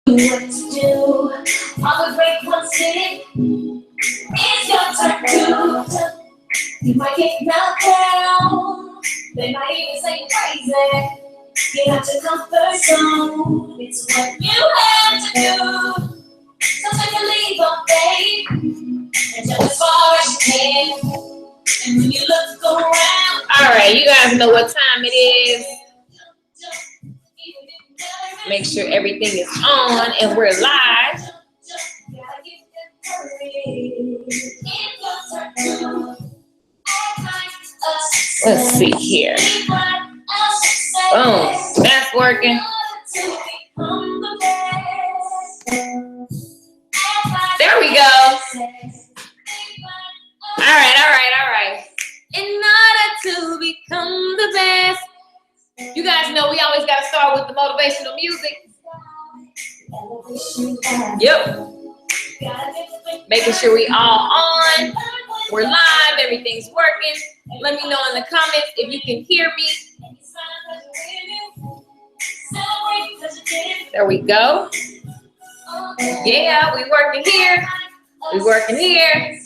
What to do? All the great ones did. It's your turn to. You might get knocked down. They might even say you're crazy. Get out your comfort zone. It's what you have to do. So take a leap of faith and jump as far as you can. And when you look around, all right, you guys know what time it is. Make sure everything is on and we're live. Let's see here. Boom, that's working. There we go. All right. In order to become the best. You guys know we always got to start with the motivational music. Yep. Making sure we all on. We're live. Everything's working. Let me know in the comments if you can hear me. There we go. Yeah, we working here. We working here.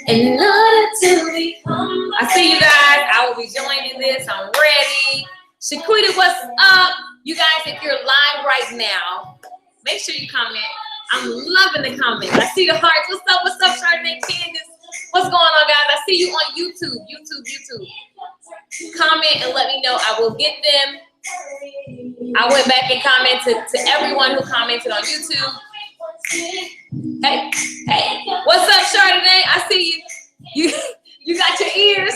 In order to become, I see you guys. I will be joining this. I'm ready. Shaquita, what's up? You guys, if you're live right now, make sure you comment. I'm loving the comments. I see the hearts. What's up, Chardonnay Candace? What's going on, guys? I see you on YouTube. Comment and let me know. I will get them. I went back and commented to everyone who commented on YouTube. Hey, what's up, Chardonnay? I see you. You got your ears.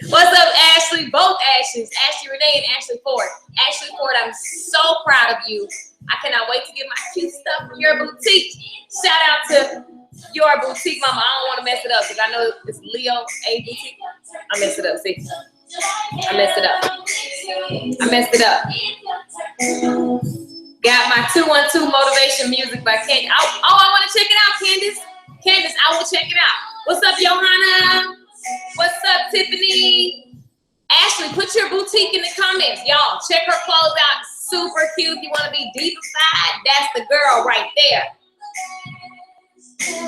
What's up, Ashley? Both Ashleys, Ashley Renee and Ashley Ford. Ashley Ford, I'm so proud of you. I cannot wait to get my cute stuff from your boutique. Shout out to your boutique, mama. I don't want to mess it up because I know it's Leo A Boutique. I messed it up. See, I messed it up. Got my 212 motivation music by Candace. I want to check it out, Candace. Candace, I will check it out. What's up, Johanna? What's up, Tiffany? Ashley, put your boutique in the comments. Y'all, check her clothes out. Super cute. If you want to be diva-fied, that's the girl right there.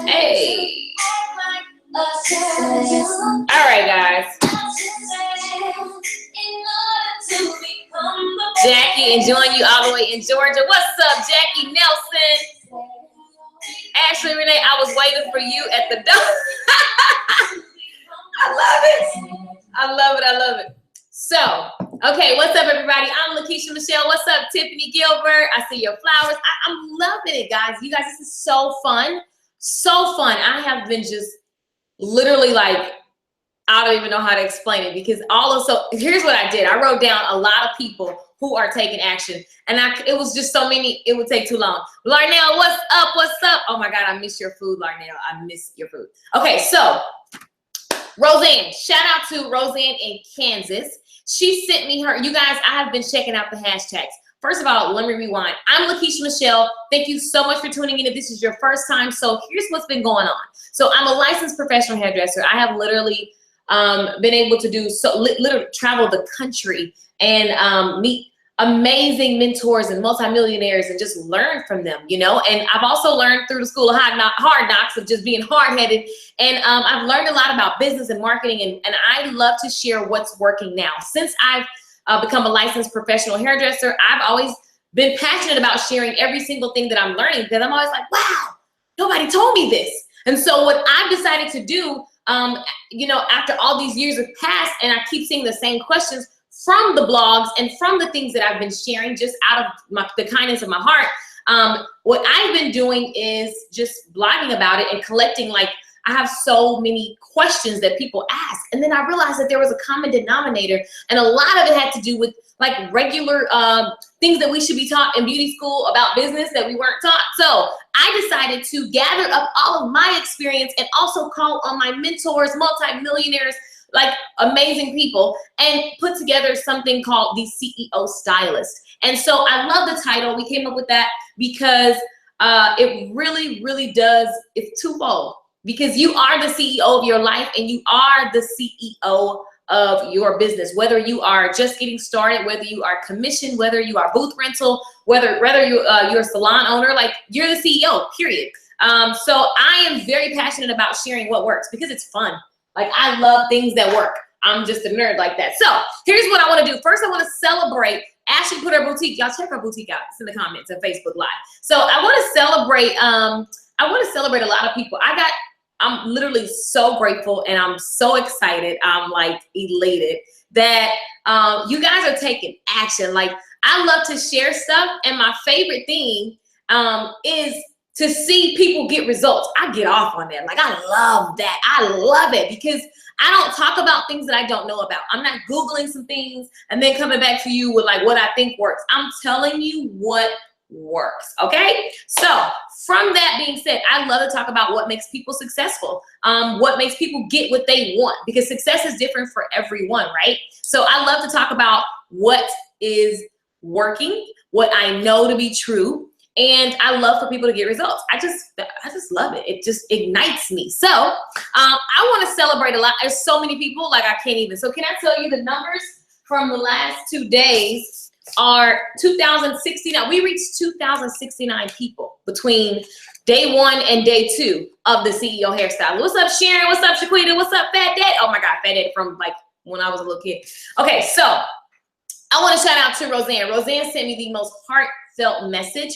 Hey. All right, guys. Jackie, enjoying you all the way in Georgia. What's up, Jackie Nelson? Ashley Renee, I was waiting for you at the door. I love it. So, okay, what's up, everybody? I'm Lakeisha Michelle. What's up, Tiffany Gilbert? I see your flowers. I'm loving it, guys. You guys, this is so fun. So fun. I have been just literally like, I don't even know how to explain it because here's what I did. I wrote down a lot of people who are taking action. And it was just so many, it would take too long. Larnell, what's up? Oh my God, I miss your food, Larnell. I miss your food. Okay, so Roseanne, shout out to Roseanne in Kansas. She sent me her, you guys, I have been checking out the hashtags. First of all, let me rewind. I'm Lakeisha Michelle. Thank you so much for tuning in if this is your first time. So here's what's been going on. So I'm a licensed professional hairdresser. I have literally been able to do literally travel the country and meet amazing mentors and multimillionaires and just learn from them, you know. And I've also learned through the school of hard knocks of just being hard-headed. And I've learned a lot about business and marketing, and I love to share what's working now. Since I've become a licensed professional hairdresser, I've always been passionate about sharing every single thing that I'm learning because I'm always like, wow, nobody told me this. And so what I've decided to do, you know, after all these years have passed and I keep seeing the same questions from the blogs and from the things that I've been sharing just out of the kindness of my heart, what I've been doing is just blogging about it and collecting, like, I have so many questions that people ask. And then I realized that there was a common denominator, and a lot of it had to do with like regular things that we should be taught in beauty school about business that we weren't taught. So I decided to gather up all of my experience and also call on my mentors, multimillionaires, like amazing people, and put together something called the CEO Stylist. And so I love the title. We came up with that because it really, really does, it's twofold. Because you are the CEO of your life and you are the CEO of your business, whether you are just getting started, whether you are commissioned, whether you are booth rental, whether you're a salon owner, like you're the CEO, period. So I am very passionate about sharing what works because it's fun. Like I love things that work. I'm just a nerd like that. So here's what I want to do. First, I want to celebrate. Ashley put her boutique. Y'all check her boutique out. It's in the comments and Facebook Live. So I want to celebrate. I want to celebrate a lot of people. I'm literally so grateful and I'm so excited. I'm like elated that you guys are taking action. Like I love to share stuff, and my favorite thing is to see people get results. I get off on that. Like I love that. I love it because I don't talk about things that I don't know about. I'm not Googling some things and then coming back to you with like what I think works. I'm telling you what works, okay? So from that being said, I love to talk about what makes people successful, what makes people get what they want, because success is different for everyone, right? So I love to talk about what is working, what I know to be true, and I love for people to get results. I just love it. It just ignites me. So I want to celebrate a lot. There's so many people, like I can't even. So can I tell you the numbers from the last 2 days are 2,069. We reached 2,069 people between day 1 and day 2 of the CEO hairstyle. What's up, Sharon? What's up, Shaquita? What's up, Fat Dad? Oh my God, Fat Dad from like when I was a little kid. Okay, so I want to shout out to Roseanne. Roseanne sent me the most heartfelt message.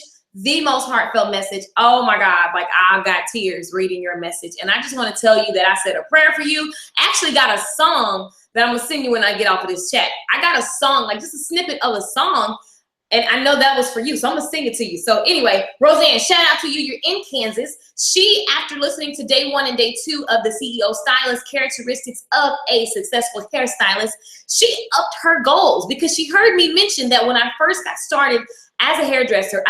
Oh my God, like I got tears reading your message. And I just want to tell you that I said a prayer for you. Actually got a song that I'm gonna sing you when I get off of this chat. I got a song, like just a snippet of a song, and I know that was for you, so I'm gonna sing it to you. So anyway, Roseanne, shout out to you. You're in Kansas. She, after listening to day 1 and day 2 of the CEO Stylist, Characteristics of a Successful Hairstylist, she upped her goals because she heard me mention that when I first got started as a hairdresser,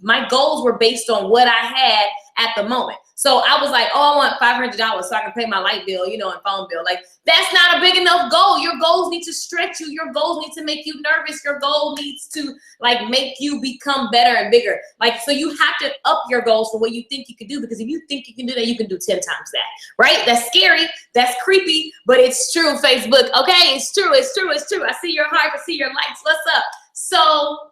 my goals were based on what I had at the moment. So I was like, oh, I want $500 so I can pay my light bill, and phone bill. Like, that's not a big enough goal. Your goals need to stretch you. Your goals need to make you nervous. Your goal needs to like make you become better and bigger. Like, so you have to up your goals for what you think you can do, because if you think you can do that, you can do 10 times that, right? That's scary. That's creepy, but it's true, Facebook. Okay, it's true. It's true. It's true. I see your heart. I see your likes. What's up? So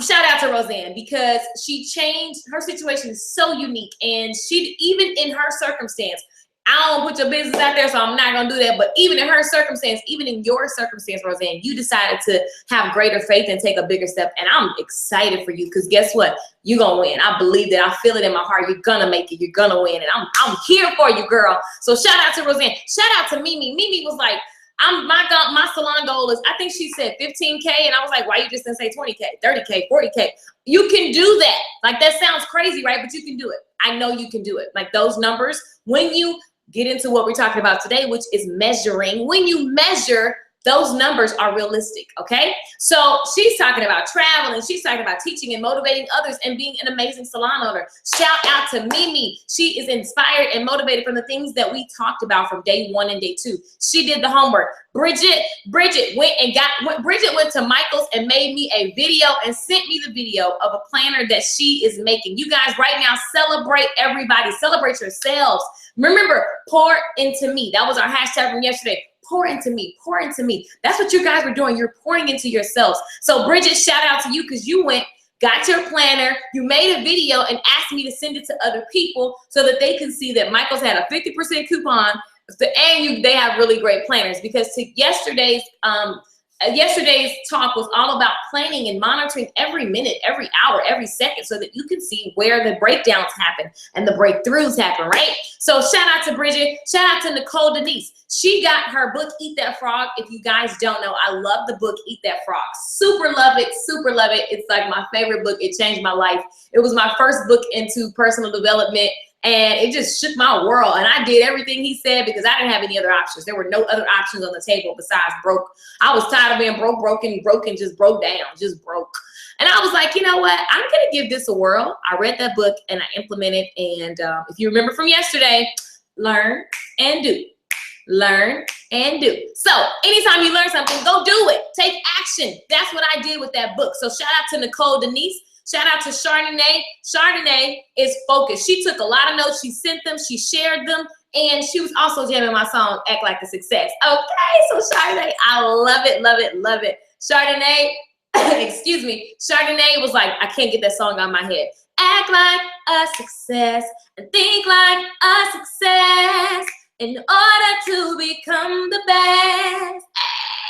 shout out to Roseanne, because she changed. Her situation is so unique, and she, even in her circumstance, I don't put your business out there, so I'm not gonna do that, but even in her circumstance, even in your circumstance, Roseanne, you decided to have greater faith and take a bigger step, and I'm excited for you, because guess what? You're gonna win. I believe that. I feel it in my heart. You're gonna make it. You're gonna win, and I'm here for you, girl. So shout out to Roseanne. Shout out to Mimi. Mimi was like, my salon goal is, I think she said 15K, and I was like, why you just didn't say 20K, 30K, 40K? You can do that. Like, that sounds crazy, right? But you can do it. I know you can do it. Like, those numbers, when you get into what we're talking about today, which is measuring, when you measure, those numbers are realistic, okay? So she's talking about traveling, she's talking about teaching and motivating others and being an amazing salon owner. Shout out to Mimi. She is inspired and motivated from the things that we talked about from day 1 and day 2. She did the homework. Bridget went to Michael's and made me a video and sent me the video of a planner that she is making. You guys, right now, celebrate everybody. Celebrate yourselves. Remember, pour into me. That was our hashtag from yesterday. Pour into me, pour into me. That's what you guys were doing. You're pouring into yourselves. So Bridget, shout out to you, because you went, got your planner, you made a video and asked me to send it to other people so that they can see that Michael's had a 50% coupon, and they have really great planners. Because yesterday's talk was all about planning and monitoring every minute, every hour, every second, so that you can see where the breakdowns happen and the breakthroughs happen, right? So shout out to Bridget. Shout out to Nicole Denise. She got her book, Eat That Frog. If you guys don't know, I love the book, Eat That Frog. Super love it, super love it. It's like my favorite book. It changed my life. It was my first book into personal development, and it just shook my world. And I did everything he said because I didn't have any other options. There were no other options on the table besides broke. I was tired of being broken, just broke down, just broke. And I was like, you know what? I'm going to give this a whirl. I read that book and I implemented. And if you remember from yesterday, learn and do. Learn and do. So anytime you learn something, go do it. Take action. That's what I did with that book. So shout out to Nicole Denise. Shout out to Chardonnay. Chardonnay is focused. She took a lot of notes. She sent them. She shared them. And she was also jamming my song, Act Like a Success. Okay, so Chardonnay, I love it, love it, love it. Chardonnay, excuse me, Chardonnay was like, I can't get that song out of my head. Act like a success and think like a success in order to become the best.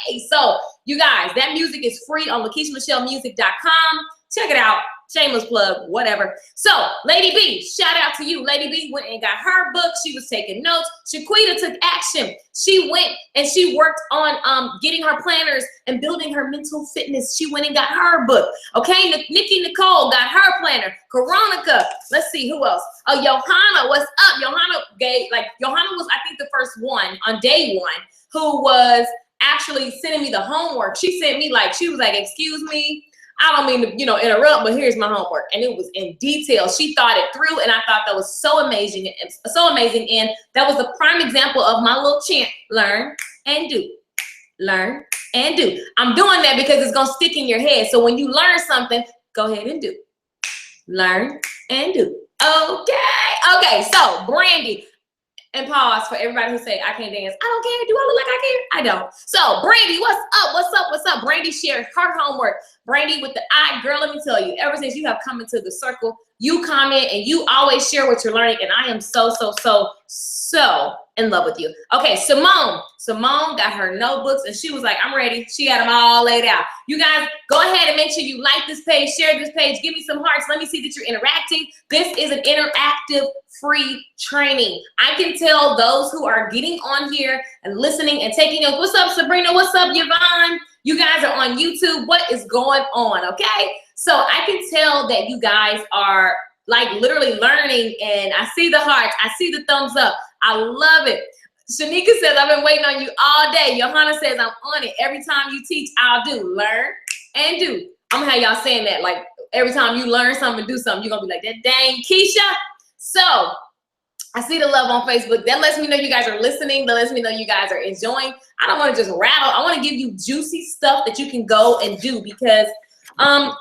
Hey, so you guys, that music is free on LakeishaMichelleMusic.com. Check it out. Shameless plug, whatever. So, Lady B, shout out to you. Lady B went and got her book. She was taking notes. Shaquita took action. She went and she worked on getting her planners and building her mental fitness. She went and got her book. Okay, Nikki Nicole got her planner. Veronica, let's see who else. Oh, Johanna, what's up? Johanna was, I think, the first one on day one who was actually sending me the homework. She sent me she was like, excuse me, I don't mean to, interrupt, but here's my homework. And it was in detail. She thought it through, and I thought that was so amazing. And that was a prime example of my little chant, learn and do. Learn and do. I'm doing that because it's going to stick in your head. So when you learn something, go ahead and do. Learn and do. Okay, so Brandy. And pause for everybody who say, I can't dance. I don't care. Do I look like I care? I don't. So, Brandy, what's up? What's up? What's up? Brandy shared her homework. Brandy with the eye. Girl, let me tell you, ever since you have come into the circle, you comment and you always share what you're learning. And I am so in love with you. Okay, Simone. Simone got her notebooks and she was like, I'm ready. She got them all laid out. You guys, go ahead and make sure you like this page, share this page, give me some hearts. Let me see that you're interacting. This is an interactive free training. I can tell those who are getting on here and listening and taking notes. What's up, Sabrina? What's up, Yvonne? You guys are on YouTube. What is going on? Okay. So I can tell that you guys are literally learning, and I see the hearts. I see the thumbs up. I love it. Shanika says, I've been waiting on you all day. Johanna says, I'm on it. Every time you teach, I'll do. Learn and do. I'm gonna have y'all saying that every time you learn something, do something, you're gonna be like, that dang Keisha. So I see the love on Facebook. That lets me know you guys are listening. That lets me know you guys are enjoying. I don't want to just rattle. I want to give you juicy stuff that you can go and do because I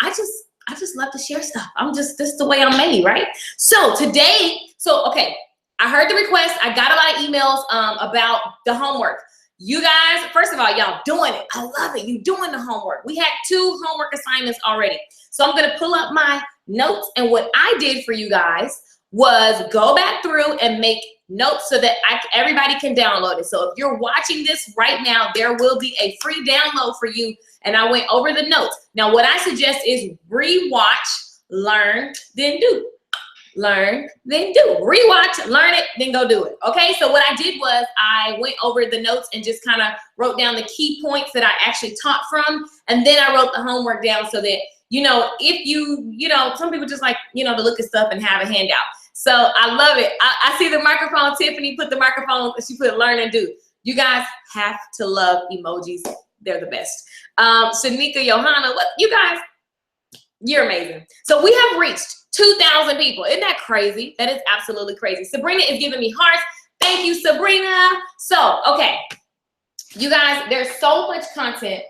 just love to share stuff. This is the way I'm made, right? So today, okay, I heard the request. I got a lot of emails about the homework. You guys, first of all, y'all doing it. I love it. You doing the homework. We had 2 homework assignments already. So I'm going to pull up my notes, and what I did for you guys was go back through and make notes so that everybody can download it. So if you're watching this right now, there will be a free download for you. And I went over the notes. Now, what I suggest is rewatch, learn, then do. Learn, then do. Rewatch, learn it, then go do it. Okay, so what I did was I went over the notes and just kind of wrote down the key points that I actually taught from. And then I wrote the homework down so that, if you, some people just like, to look at stuff and have a handout. So I love it. I see the microphone. Tiffany put the microphone, she put learn and do. You guys have to love emojis. They're the best. Shanika, Johanna, you guys, you're amazing. So we have reached 2,000 people. Isn't that crazy? That is absolutely crazy. Sabrina is giving me hearts. Thank you, Sabrina. So, okay, you guys, there's so much content.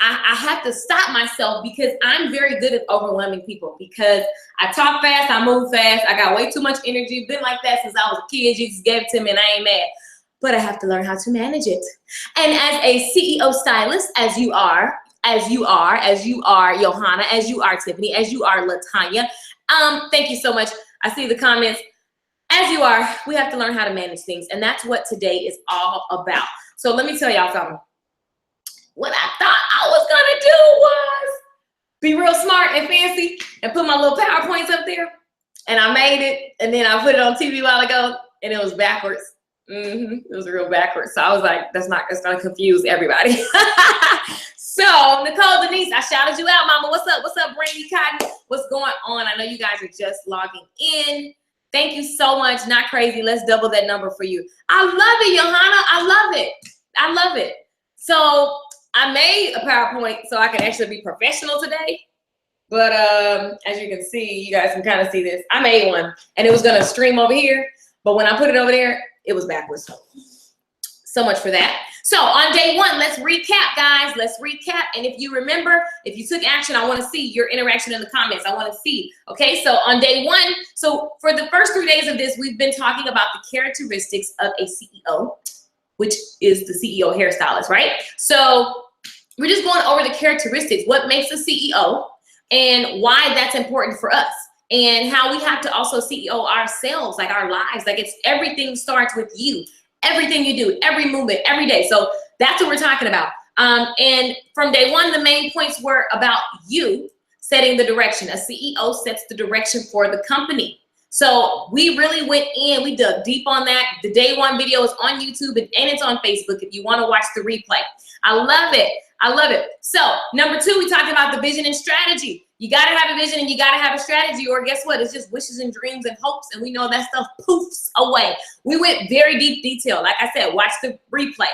I have to stop myself because I'm very good at overwhelming people because I talk fast, I move fast, I got way too much energy. Been like that since I was a kid. Jesus gave it to me and I ain't mad. But I have to learn how to manage it. And as a CEO stylist, as you are, Johanna, as you are, Tiffany, as you are, Latanya, thank you so much. I see the comments. As you are, we have to learn how to manage things. And that's what today is all about. So let me tell y'all something. What I thought I was gonna do was be real smart and fancy and put my little PowerPoints up there. And I made it. And then I put it on TV a while ago and it was backwards. It was real backwards. So I was like, that's gonna confuse everybody. So Nicole Denise, I shouted you out, mama. What's up? What's up, Brandy Cotton? What's going on? I know you guys are just logging in. Thank you so much. Not crazy. Let's double that number for you. I love it, Johanna. I love it. I love it. So I made a PowerPoint so I can actually be professional today. But as you can see, you guys can kind of see this. I made one and it was gonna stream over here. But when I put it over there, it was backwards. So much for that. So on day one, let's recap, guys. Let's recap. And if you remember, if you took action, I want to see your interaction in the comments. I want to see. Okay, so on day one, so for the first 3 days of this, we've been talking about the characteristics of a CEO, which is the CEO hairstylist, right? So we're just going over the characteristics, what makes a CEO and why that's important for us, and how we have to also CEO ourselves, like our lives. Like it's everything starts with you. Everything you do, every movement, every day. So that's what we're talking about. And from day one, the main points were about you setting the direction. A CEO sets the direction for the company. So we really went in, we dug deep on that. The day one video is on YouTube and it's on Facebook if you want to watch the replay. I love it. I love it. So number two, we talked about the vision and strategy. You got to have a vision and you got to have a strategy, or guess what? It's just wishes and dreams and hopes. And we know that stuff poofs away. We went very deep detail. Like I said, watch the replay.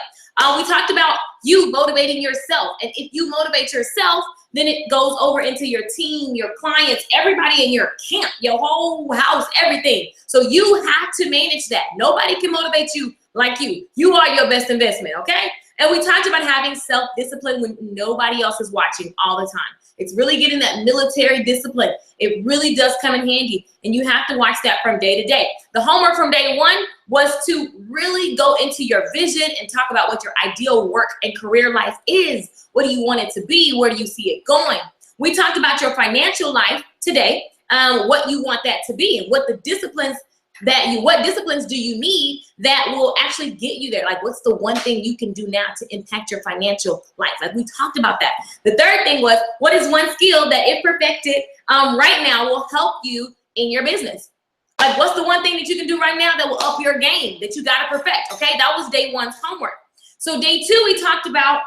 We talked about you motivating yourself. And if you motivate yourself, then it goes over into your team, your clients, everybody in your camp, your whole house, everything. So you have to manage that. Nobody can motivate you like you. You are your best investment, okay? And we talked about having self-discipline when nobody else is watching all the time. It's really getting that military discipline. It really does come in handy, and you have to watch that from day to day. The homework from day one was to really go into your vision and talk about what your ideal work and career life is. What do you want it to be? Where do you see it going? We talked about your financial life today, what you want that to be, and what disciplines do you need that will actually get you there? Like, what's the one thing you can do now to impact your financial life? Like, we talked about that. The third thing was, what is one skill that, if perfected right now, will help you in your business? Like, what's the one thing that you can do right now that will up your game, that you got to perfect? Okay, that was day one's homework. So day two, we talked about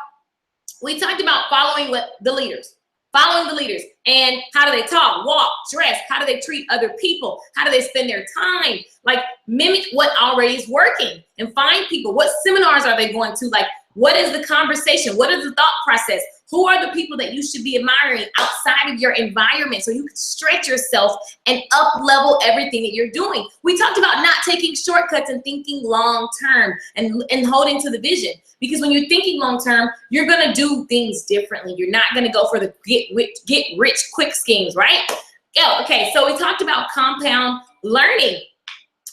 following the leaders. Following the leaders, and how do they talk, walk, dress? How do they treat other people? How do they spend their time? Like, mimic what already is working and find people. What seminars are they going to? Like, what is the conversation? What is the thought process? Who are the people that you should be admiring outside of your environment so you can stretch yourself and up level everything that you're doing? We talked about not taking shortcuts and thinking long term and holding to the vision. Because when you're thinking long term, you're gonna do things differently. You're not gonna go for the get rich quick schemes, right? Yeah, okay, so we talked about compound learning.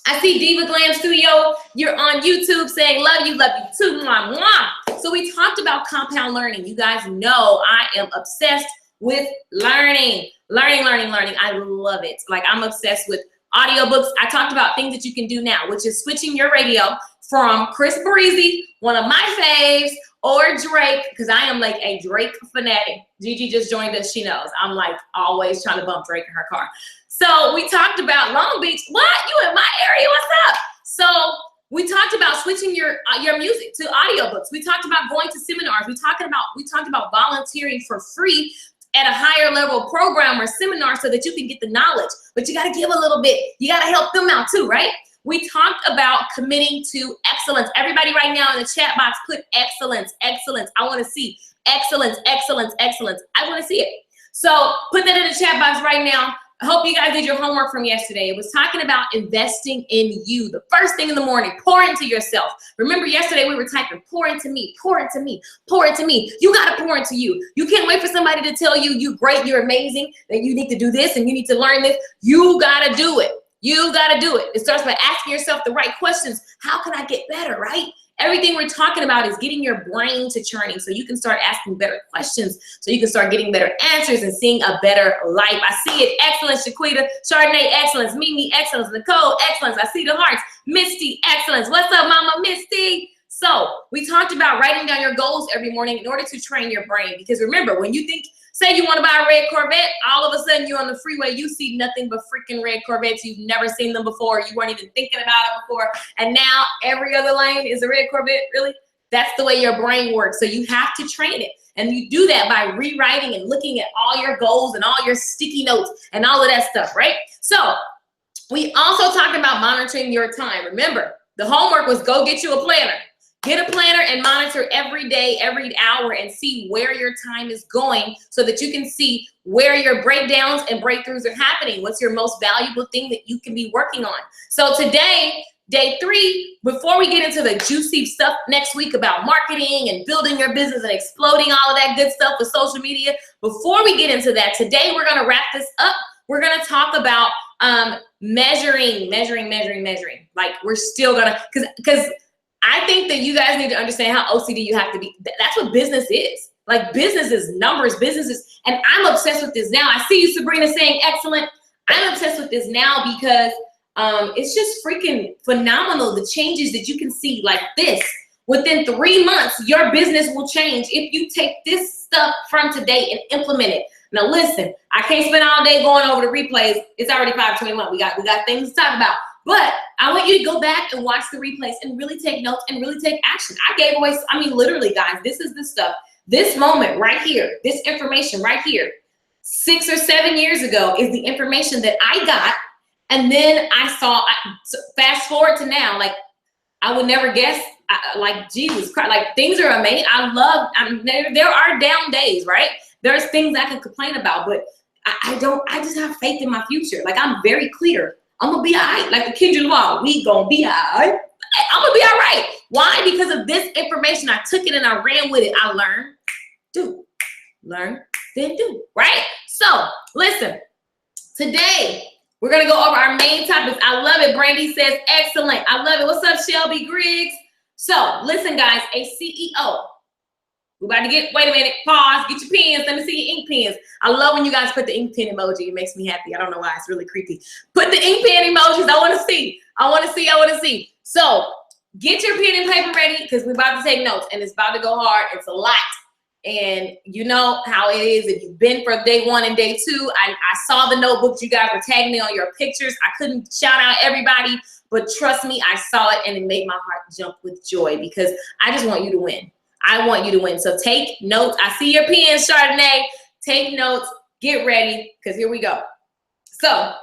I see Diva Glam Studio, you're on YouTube saying, love you too, mwah, mwah. So we talked about compound learning. You guys know I am obsessed with learning. I love it. Like, I'm obsessed with audiobooks. I talked about things that you can do now, which is switching your radio from Chris Breezy, one of my faves, or Drake, because I am like a Drake fanatic. Gigi just joined us, she knows. I'm like always trying to bump Drake in her car. So we talked about Long Beach. What? You in my area? What's up? So we talked about switching your music to audiobooks. We talked about going to seminars. We talked about volunteering for free at a higher level program or seminar so that you can get the knowledge. But you got to give a little bit. You got to help them out too, right? We talked about committing to excellence. Everybody right now in the chat box, put excellence, excellence. I want to see excellence, excellence, excellence. I want to see it. So put that in the chat box right now. I hope you guys did your homework from yesterday. It was talking about investing in you. The first thing in the morning, pour into yourself. Remember yesterday we were typing, pour into me, pour into me, pour into me. You got to pour into you. You can't wait for somebody to tell you you're great, you're amazing, that you need to do this and you need to learn this. You got to do it. You got to do it. It starts by asking yourself the right questions. How can I get better, right? Everything we're talking about is getting your brain to churning so you can start asking better questions, so you can start getting better answers and seeing a better life. I see it. Excellence, Shaquita. Chardonnay, excellence. Mimi, excellence. Nicole, excellence. I see the hearts. Misty, excellence. What's up, Mama Misty? So we talked about writing down your goals every morning in order to train your brain. Because remember, when you think, say you want to buy a red Corvette, all of a sudden you're on the freeway, you see nothing but freaking red Corvettes. You've never seen them before. You weren't even thinking about it before. And now every other lane is a red Corvette. Really? That's the way your brain works. So you have to train it. And you do that by rewriting and looking at all your goals and all your sticky notes and all of that stuff, right? So we also talked about monitoring your time. Remember, the homework was go get you a planner. Get a planner and monitor every day, every hour, and see where your time is going so that you can see where your breakdowns and breakthroughs are happening. What's your most valuable thing that you can be working on? So today, Day 3, before we get into the juicy stuff next week about marketing and building your business and exploding all of that good stuff with social media, before we get into that, today we're going to wrap this up. We're going to talk about measuring. Like, we're still going to, because I think that you guys need to understand how OCD you have to be. That's what business is. Like, business is numbers, business is, and I'm obsessed with this now. I see you, Sabrina, saying excellent. I'm obsessed with this now because it's just freaking phenomenal, the changes that you can see like this. Within 3 months, your business will change if you take this stuff from today and implement it. Now listen, I can't spend all day going over the replays. It's already 5:21. We got things to talk about. But I want you to go back and watch the replays and really take notes and really take action. I gave away, I mean, literally, guys, this is the stuff. This moment right here, this information right here, 6 or 7 years ago is the information that I got. And then I saw, fast forward to now, like, I would never guess, like, Jesus Christ, like, things are amazing. There are down days, right? There's things I can complain about, but I just have faith in my future. Like, I'm very clear. I'm gonna be all right. Like the Kendrick Lamar, we gonna be all right. I'm gonna be all right. Why? Because of this information. I took it and I ran with it. I learned, do, learn, then do, right? So listen, today we're gonna go over our main topics. I love it. Brandy says, excellent. I love it. What's up, Shelby Griggs? So listen, guys, a CEO. We're about to get, wait a minute, pause, get your pens. Let me see your ink pens. I love when you guys put the ink pen emoji. It makes me happy. I don't know why, it's really creepy. Put the ink pen emojis. I want to see. I want to see. I want to see. So get your pen and paper ready because we're about to take notes and it's about to go hard. It's a lot. And you know how it is. If you've been for day 1 and day 2, I saw the notebooks. You guys were tagging me on your pictures. I couldn't shout out everybody, but trust me, I saw it and it made my heart jump with joy because I just want you to win. I want you to win. So take notes. I see your pens, Chardonnay. Take notes. Get ready, because here we go. So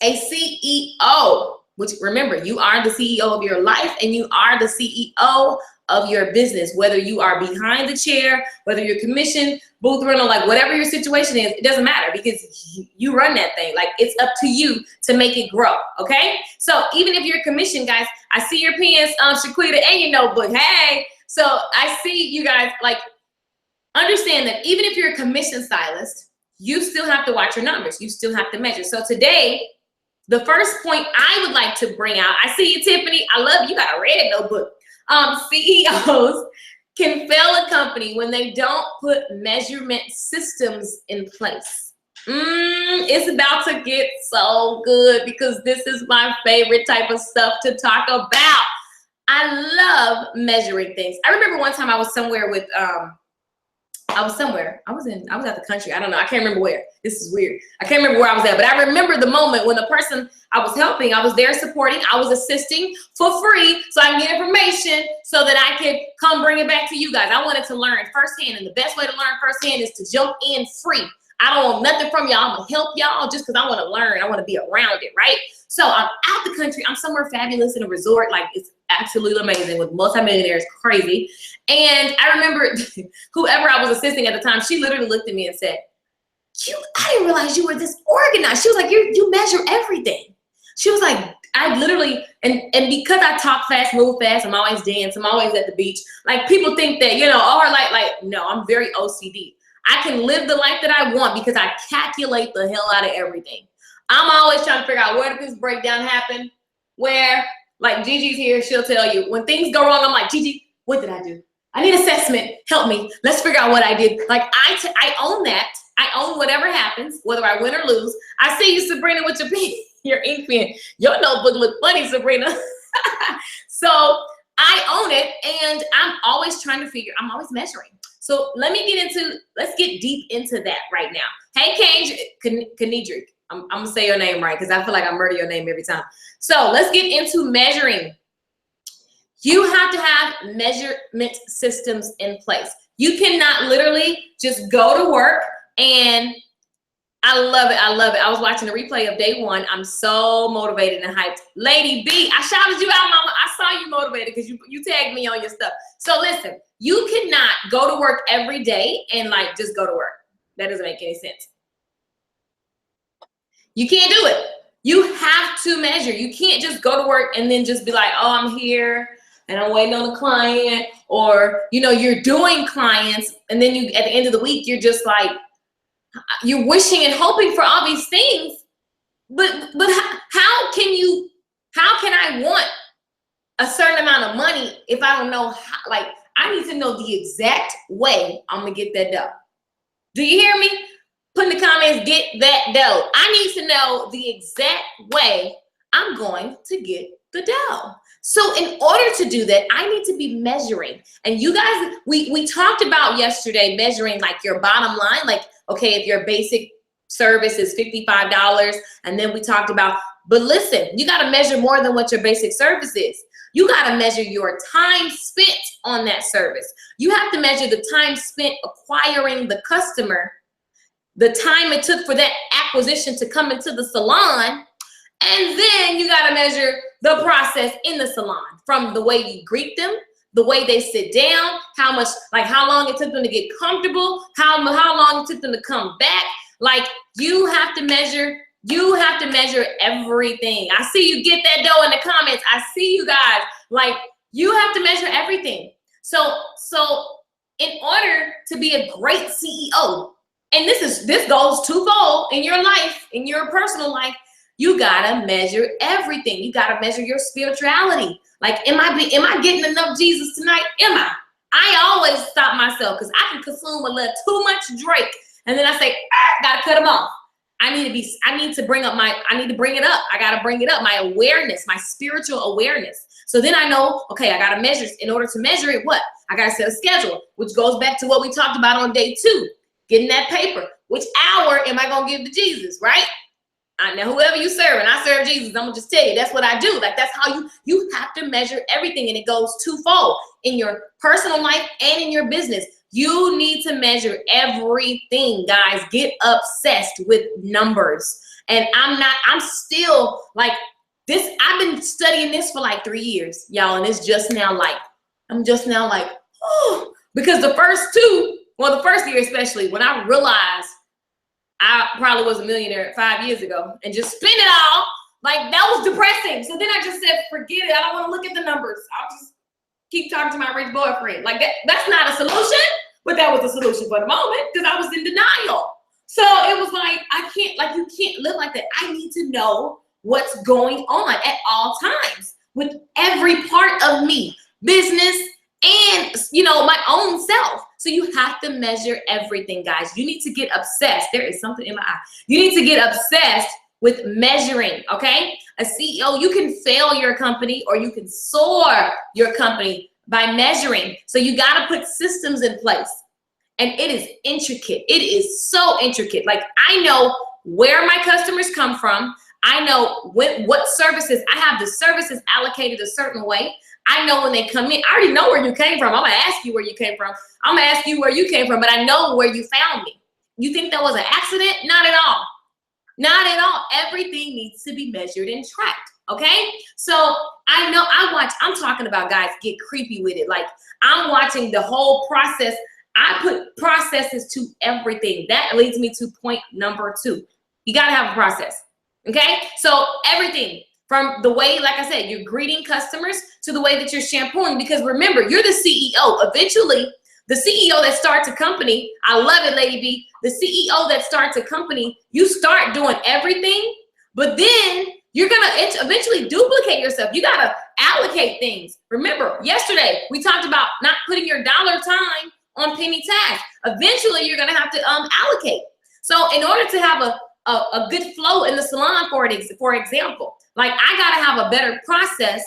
a CEO, which remember, you are the CEO of your life and you are the CEO of your business, whether you are behind the chair, whether you're commissioned, booth runner, like whatever your situation is, it doesn't matter because you run that thing. Like, it's up to you to make it grow, okay? So even if you're commissioned, guys, I see your pens, Shaquita, and your notebook. Hey. So I see you guys, like, understand that even if you're a commission stylist, you still have to watch your numbers. You still have to measure. So today, the first point I would like to bring out, I see you, Tiffany. I love you. Got a red notebook. CEOs can fail a company when they don't put measurement systems in place. It's about to get so good because this is my favorite type of stuff to talk about. I love measuring things. I remember one time I was somewhere with, I was at the country. I don't know. I can't remember where. This is weird. I can't remember where I was at, but I remember the moment when the person I was helping, I was there supporting, I was assisting for free so I can get information so that I could come bring it back to you guys. I wanted to learn firsthand, and the best way to learn firsthand is to jump in free. I don't want nothing from y'all. I'm gonna help y'all just because I want to learn. I want to be around it, right? So I'm out the country. I'm somewhere fabulous in a resort. Like, it's absolutely amazing with multimillionaires, crazy. And I remember whoever I was assisting at the time, she literally looked at me and said, I didn't realize you were this organized. She was like, you measure everything. She was like, I literally, and because I talk fast, move fast, I'm always dance, I'm always at the beach. Like, people think that, you know, oh, her like, no, I'm very OCD. I can live the life that I want because I calculate the hell out of everything. I'm always trying to figure out, where did this breakdown happen? Where, like, Gigi's here, she'll tell you. When things go wrong, I'm like, Gigi, what did I do? I need assessment. Help me. Let's figure out what I did. Like, I own that. I own whatever happens, whether I win or lose. I see you, Sabrina, with your pen, your ink pen. Your notebook look funny, Sabrina. So I own it, and I'm always trying to figure, I'm always measuring. So let's get deep into that right now. Hey, Kanidrik. I'm gonna say your name right because I feel like I murder your name every time. So let's get into measuring. You have to have measurement systems in place. You cannot literally just go to work and I love it. I love it. I was watching the replay of day 1. I'm so motivated and hyped. Lady B, I shouted you out, mama. I saw you motivated because you tagged me on your stuff. So listen, you cannot go to work every day and like just go to work. That doesn't make any sense. You can't do it. You have to measure. You can't just go to work and then just be like, oh, I'm here and I'm waiting on a client, or, you know, you're doing clients, and then you, at the end of the week, you're just like, you're wishing and hoping for all these things. But how can I want a certain amount of money if I don't know how? Like, I need to know the exact way I'm gonna get that dough. Do you hear me? Put in the comments, get that dough. I need to know the exact way I'm going to get the dough. So in order to do that, I need to be measuring. And you guys, we talked about yesterday measuring like your bottom line. Like, okay, if your basic service is $55, and then we talked about, but listen, you got to measure more than what your basic service is. You got to measure your time spent on that service. You have to measure the time spent acquiring the customer, the time it took for that acquisition to come into the salon, and then you got to measure the process in the salon, from the way you greet them, the way they sit down, how much, like how long it took them to get comfortable, how long it took them to come back. Like, you have to measure everything. I see you get that dough in the comments. I see you guys. Like, you have to measure everything. So in order to be a great CEO, and this goes twofold in your life, in your personal life, you gotta measure everything. You gotta measure your spirituality. Like, am I getting enough Jesus tonight? Am I? I always stop myself because I can consume a little too much Drake, and then I say, gotta cut him off. I need to bring it up. I gotta bring it up. My awareness, my spiritual awareness. So then I know, okay, I gotta measure. In order to measure it, what? I gotta set a schedule, which goes back to what we talked about on day 2. Getting that paper. Which hour am I gonna give to Jesus, right? Now, whoever you serve, and I serve Jesus, I'm gonna just tell you, that's what I do. Like, that's how you have to measure everything, and it goes twofold in your personal life and in your business. You need to measure everything, guys. Get obsessed with numbers. And I'm still like this. I've been studying this for like 3 years, y'all, and it's just now like, I'm just now like, oh, because the first year especially, when I realized I probably was a millionaire 5 years ago and just spend it all, like, that was depressing. So then I just said, forget it. I don't want to look at the numbers. I'll just keep talking to my rich boyfriend. Like, that's not a solution, but that was the solution for the moment because I was in denial. So it was like, you can't live like that. I need to know what's going on at all times with every part of me, business, and, you know, my own self. So you have to measure everything, guys. You need to get obsessed. There is something in my eye. You need to get obsessed with measuring, okay? A CEO, you can fail your company or you can soar your company by measuring. So you got to put systems in place. And it is intricate. It is so intricate. Like, I know where my customers come from. I know what services. I have the services allocated a certain way. I know when they come in. I already know where you came from. I'm going to ask you where you came from. I'm going to ask you where you came from, but I know where you found me. You think that was an accident? Not at all. Not at all. Everything needs to be measured and tracked, okay? So I know I'm talking about, guys, get creepy with it. Like, I'm watching the whole process. I put processes to everything. That leads me to point number 2. You got to have a process, okay? So everything. From the way, like I said, you're greeting customers to the way that you're shampooing. Because remember, you're the CEO. Eventually, the CEO that starts a company, I love it, Lady B. The CEO that starts a company, you start doing everything, but then you're going to eventually duplicate yourself. You got to allocate things. Remember, yesterday, we talked about not putting your dollar time on penny tasks. Eventually, you're going to have to allocate. So in order to have a good flow in the salon, for example, like, I got to have a better process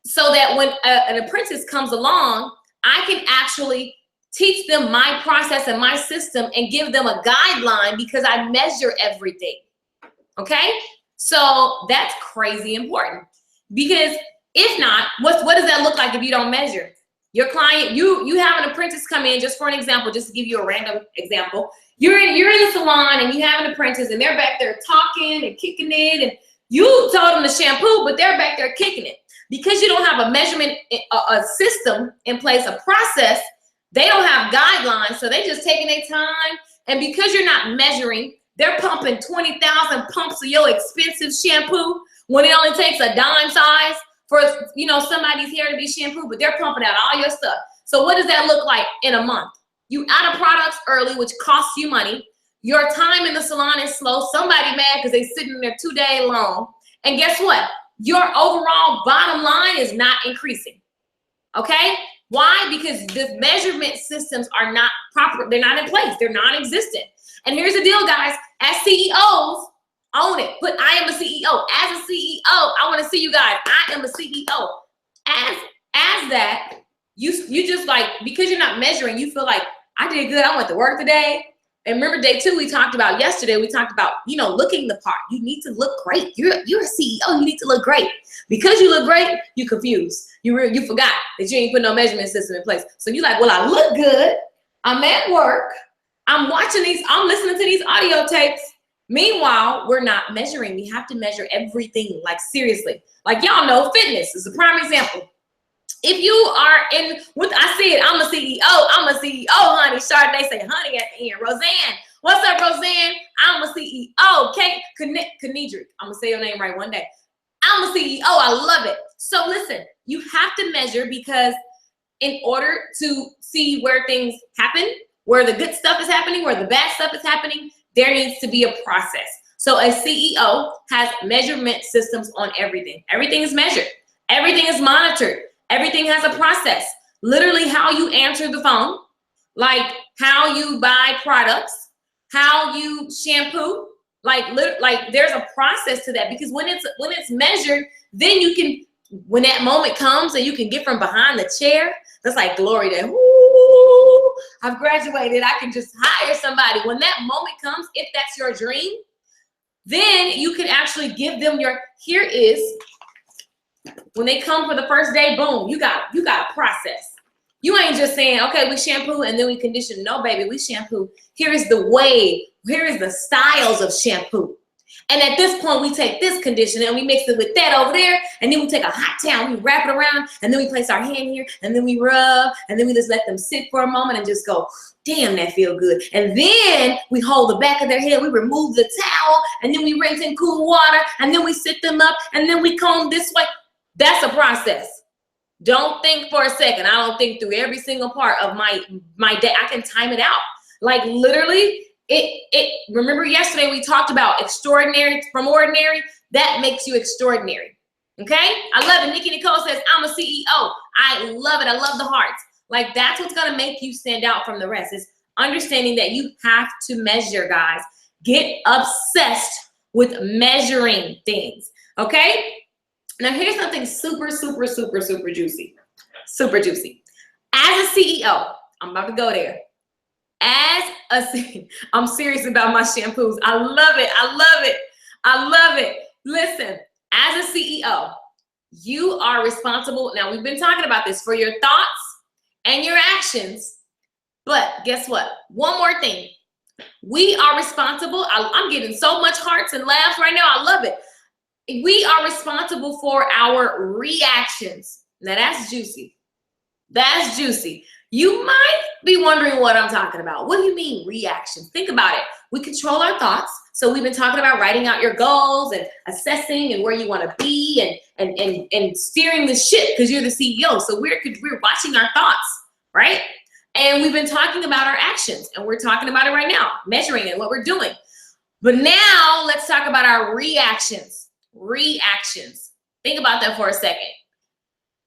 so that when an apprentice comes along, I can actually teach them my process and my system and give them a guideline because I measure everything, okay? So that's crazy important, because if not, what does that look like if you don't measure? Your client, you have an apprentice come in, just for an example, just to give you a random example. You're in the salon and you have an apprentice and they're back there talking and kicking it, and you told them to shampoo, but they're back there kicking it. Because you don't have a measurement, a system in place, a process, they don't have guidelines, so they just taking their time. And because you're not measuring, They're pumping 20,000 pumps of your expensive shampoo when it only takes a dime size for, you know, somebody's hair to be shampooed, but they're pumping out all your stuff. So what does that look like in a month? You out of products early, which costs you money. Your time in the salon is slow. Somebody mad because they sitting there 2 days long. And guess what? Your overall bottom line is not increasing. Okay? Why? Because the measurement systems are not proper. They're not in place. They're non-existent. And here's the deal, guys. As CEOs, own it. But I am a CEO. As a CEO, I want to see you guys. I am a CEO. As that, you just like, because you're not measuring, you feel like, I did good. I went to work today. And remember day 2, we talked about yesterday, we talked about, you know, looking the part. You need to look great. You're a CEO. You need to look great. Because you look great, you confused. You forgot that you ain't put no measurement system in place. So you like, well, I look good. I'm at work. I'm watching these. I'm listening to these audio tapes. Meanwhile, we're not measuring. We have to measure everything, like seriously. Like y'all know, fitness is a prime example. If you are in, what I said, I'm a CEO, honey. Chardonnay say honey at the end. Roseanne, what's up, Roseanne? I'm a CEO. Kate Kenedrick, I'm gonna say your name right one day. I'm a CEO, I love it. So listen, you have to measure, because in order to see where things happen, where the good stuff is happening, where the bad stuff is happening, there needs to be a process. So a CEO has measurement systems on everything. Everything is measured. Everything is monitored. Everything has a process. Literally how you answer the phone, like how you buy products, how you shampoo, like there's a process to that, because when it's measured, then you can, when that moment comes and you can get from behind the chair, that's like glory to, woo, I've graduated. I can just hire somebody. When that moment comes, if that's your dream, then you can actually give them your, here is, when they come for the first day, boom, you got a process. You ain't just saying, okay, we shampoo and then we condition. No, baby, we shampoo. Here is the way, here is the styles of shampoo. And at this point, we take this conditioner and we mix it with that over there. And then we take a hot towel, we wrap it around, and then we place our hand here, and then we rub, and then we just let them sit for a moment and just go, damn, that feel good. And then we hold the back of their head, we remove the towel, and then we rinse in cool water, and then we sit them up, and then we comb this way. That's a process. Don't think for a second. I don't think through every single part of my day. I can time it out. Like literally, remember yesterday we talked about extraordinary from ordinary. That makes you extraordinary. Okay? I love it. Nikki Nicole says, I'm a CEO. I love it. I love the hearts. Like that's what's going to make you stand out from the rest, is understanding that you have to measure, guys. Get obsessed with measuring things. Okay? Now here's something super, super, super, super juicy. Super juicy. As a CEO, I'm about to go there. I'm serious about my shampoos. I love it. I love it. I love it. Listen, as a CEO, you are responsible. Now we've been talking about this, for your thoughts and your actions. But guess what? One more thing. We are responsible. I'm getting so much hearts and laughs right now. I love it. We are responsible for our reactions. Now that's juicy. That's juicy. You might be wondering what I'm talking about. What do you mean reactions? Think about it. We control our thoughts. So we've been talking about writing out your goals and assessing and where you want to be and steering the ship, because you're the CEO. So we're watching our thoughts, right? And we've been talking about our actions, and we're talking about it right now, measuring it, what we're doing. But now let's talk about our reactions. Reactions. Think about that for a second.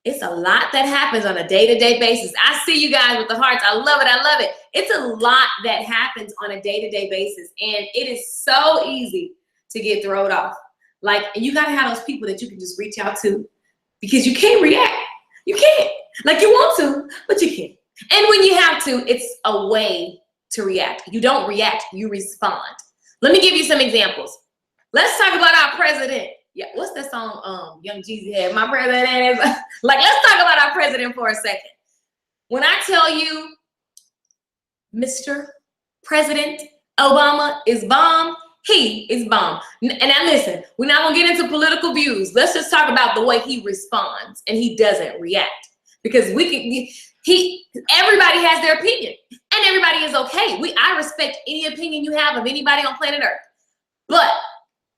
It's a lot that happens on a day-to-day basis. I see you guys with the hearts. I love it. I love it. It's a lot that happens on a day-to-day basis, and it is so easy to get thrown off. Like, and you gotta have those people that you can just reach out to, because you can't react. You can't. Like, you want to, but you can't. And when you have to, it's a way to react. You don't react, you respond. Let me give you some examples. Let's talk about our president. Yeah, what's that song Young Jeezy had? My president is like, let's talk about our president for a second. When I tell you Mr. President Obama is bomb, he is bomb. And now listen, we're not gonna get into political views. Let's just talk about the way he responds and he doesn't react. Because Everybody has their opinion, and everybody is okay. I respect any opinion you have of anybody on planet Earth. But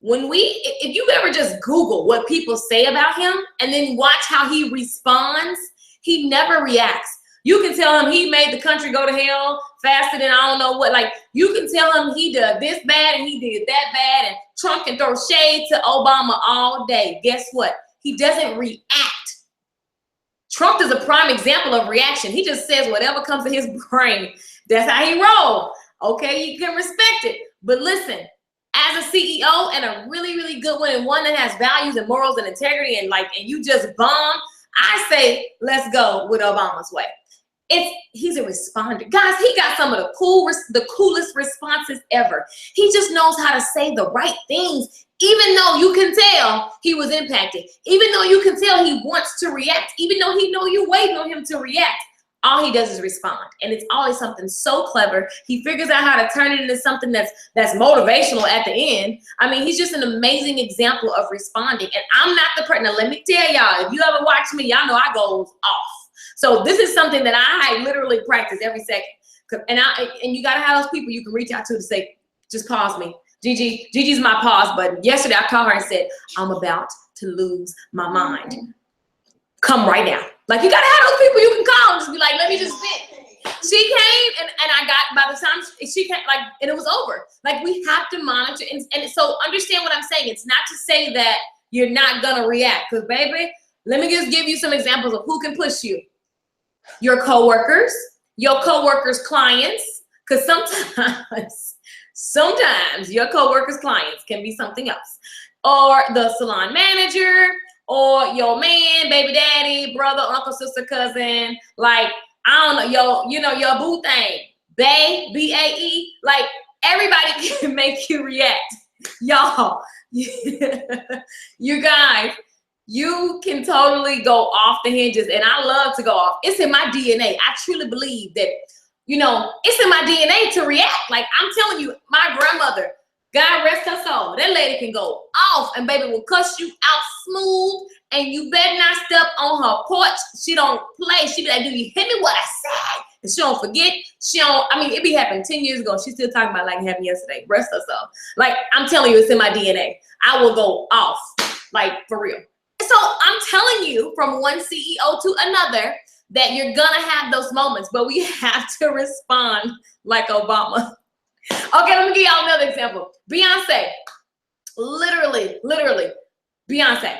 if you ever just Google what people say about him and then watch how he responds, he never reacts. You can tell him he made the country go to hell faster than I don't know what. Like, you can tell him he did this bad and he did that bad, and Trump can throw shade to Obama all day. Guess what? He doesn't react. Trump is a prime example of reaction. He just says whatever comes to his brain. That's how he rolls. Okay, you can respect it. But listen, as a CEO, and a really, really good one, and one that has values and morals and integrity, and you just bomb, I say let's go with Obama's way. He's a responder. Guys, he got some of the coolest responses ever. He just knows how to say the right things, even though you can tell he was impacted, even though you can tell he wants to react, even though he know you're waiting on him to react. All he does is respond. And it's always something so clever. He figures out how to turn it into something that's motivational at the end. I mean, he's just an amazing example of responding. And I'm not the person. Now, let me tell y'all, if you ever watch me, y'all know I goes off. So this is something that I literally practice every second. And you got to have those people you can reach out to say, just pause me. Gigi's my pause button. Yesterday, I called her and said, I'm about to lose my mind. Come right now. Like, you got to have those people you can call and just be like, let me just vent. She came and I got, by the time she came, and it was over. Like, we have to monitor. And so understand what I'm saying. It's not to say that you're not going to react. Because, baby, let me just give you some examples of who can push you. Your coworkers, your coworkers' clients, because sometimes your coworkers' clients can be something else, or the salon manager, or your man, baby daddy, brother, uncle, sister, cousin, like, I don't know, your boo thing, bae, B-A-E, like, everybody can make you react. Y'all, you guys, you can totally go off the hinges, and I love to go off. It's in my DNA. I truly believe that, it's in my DNA to react. Like, I'm telling you, my grandmother, God rest her soul, that lady can go off, and baby will cuss you out smooth, and you better not step on her porch. She don't play. She be like, do you hear me what I said? And she don't forget. It be happening 10 years ago. She's still talking about like it happened yesterday. Rest her soul. Like, I'm telling you, it's in my DNA. I will go off, like, for real. So I'm telling you, from one CEO to another, that you're gonna have those moments, but we have to respond like Obama. Okay, let me give y'all another example. Beyonce, literally, Beyonce.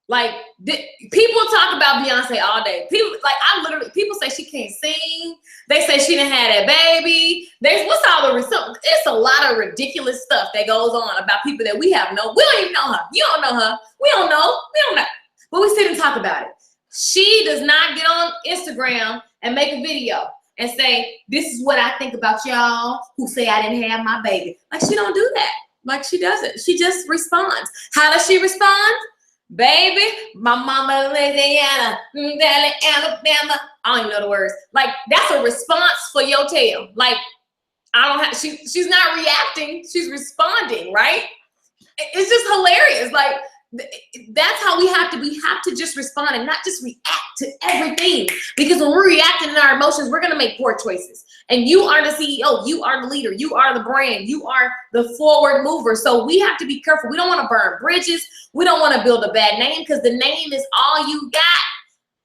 Like, people talk about Beyonce all day. People say she can't sing. They say she didn't have that baby. It's a lot of ridiculous stuff that goes on about people that we don't even know her. You don't know her. We don't know. But we sit and talk about it. She does not get on Instagram and make a video and say, this is what I think about y'all who say I didn't have my baby. Like, she don't do that. Like, she doesn't. She just responds. How does she respond? Baby, my mama Louisiana, Alabama. I don't even know the words. Like, that's a response for your tail. Like, she's not reacting. She's responding, right? It's just hilarious. Like, that's how we have to just respond and not just react to everything. Because when we're reacting in our emotions, we're going to make poor choices. And you are the CEO, you are the leader, you are the brand, you are the forward mover. So we have to be careful. We don't want to burn bridges. We don't want to build a bad name, because the name is all you got.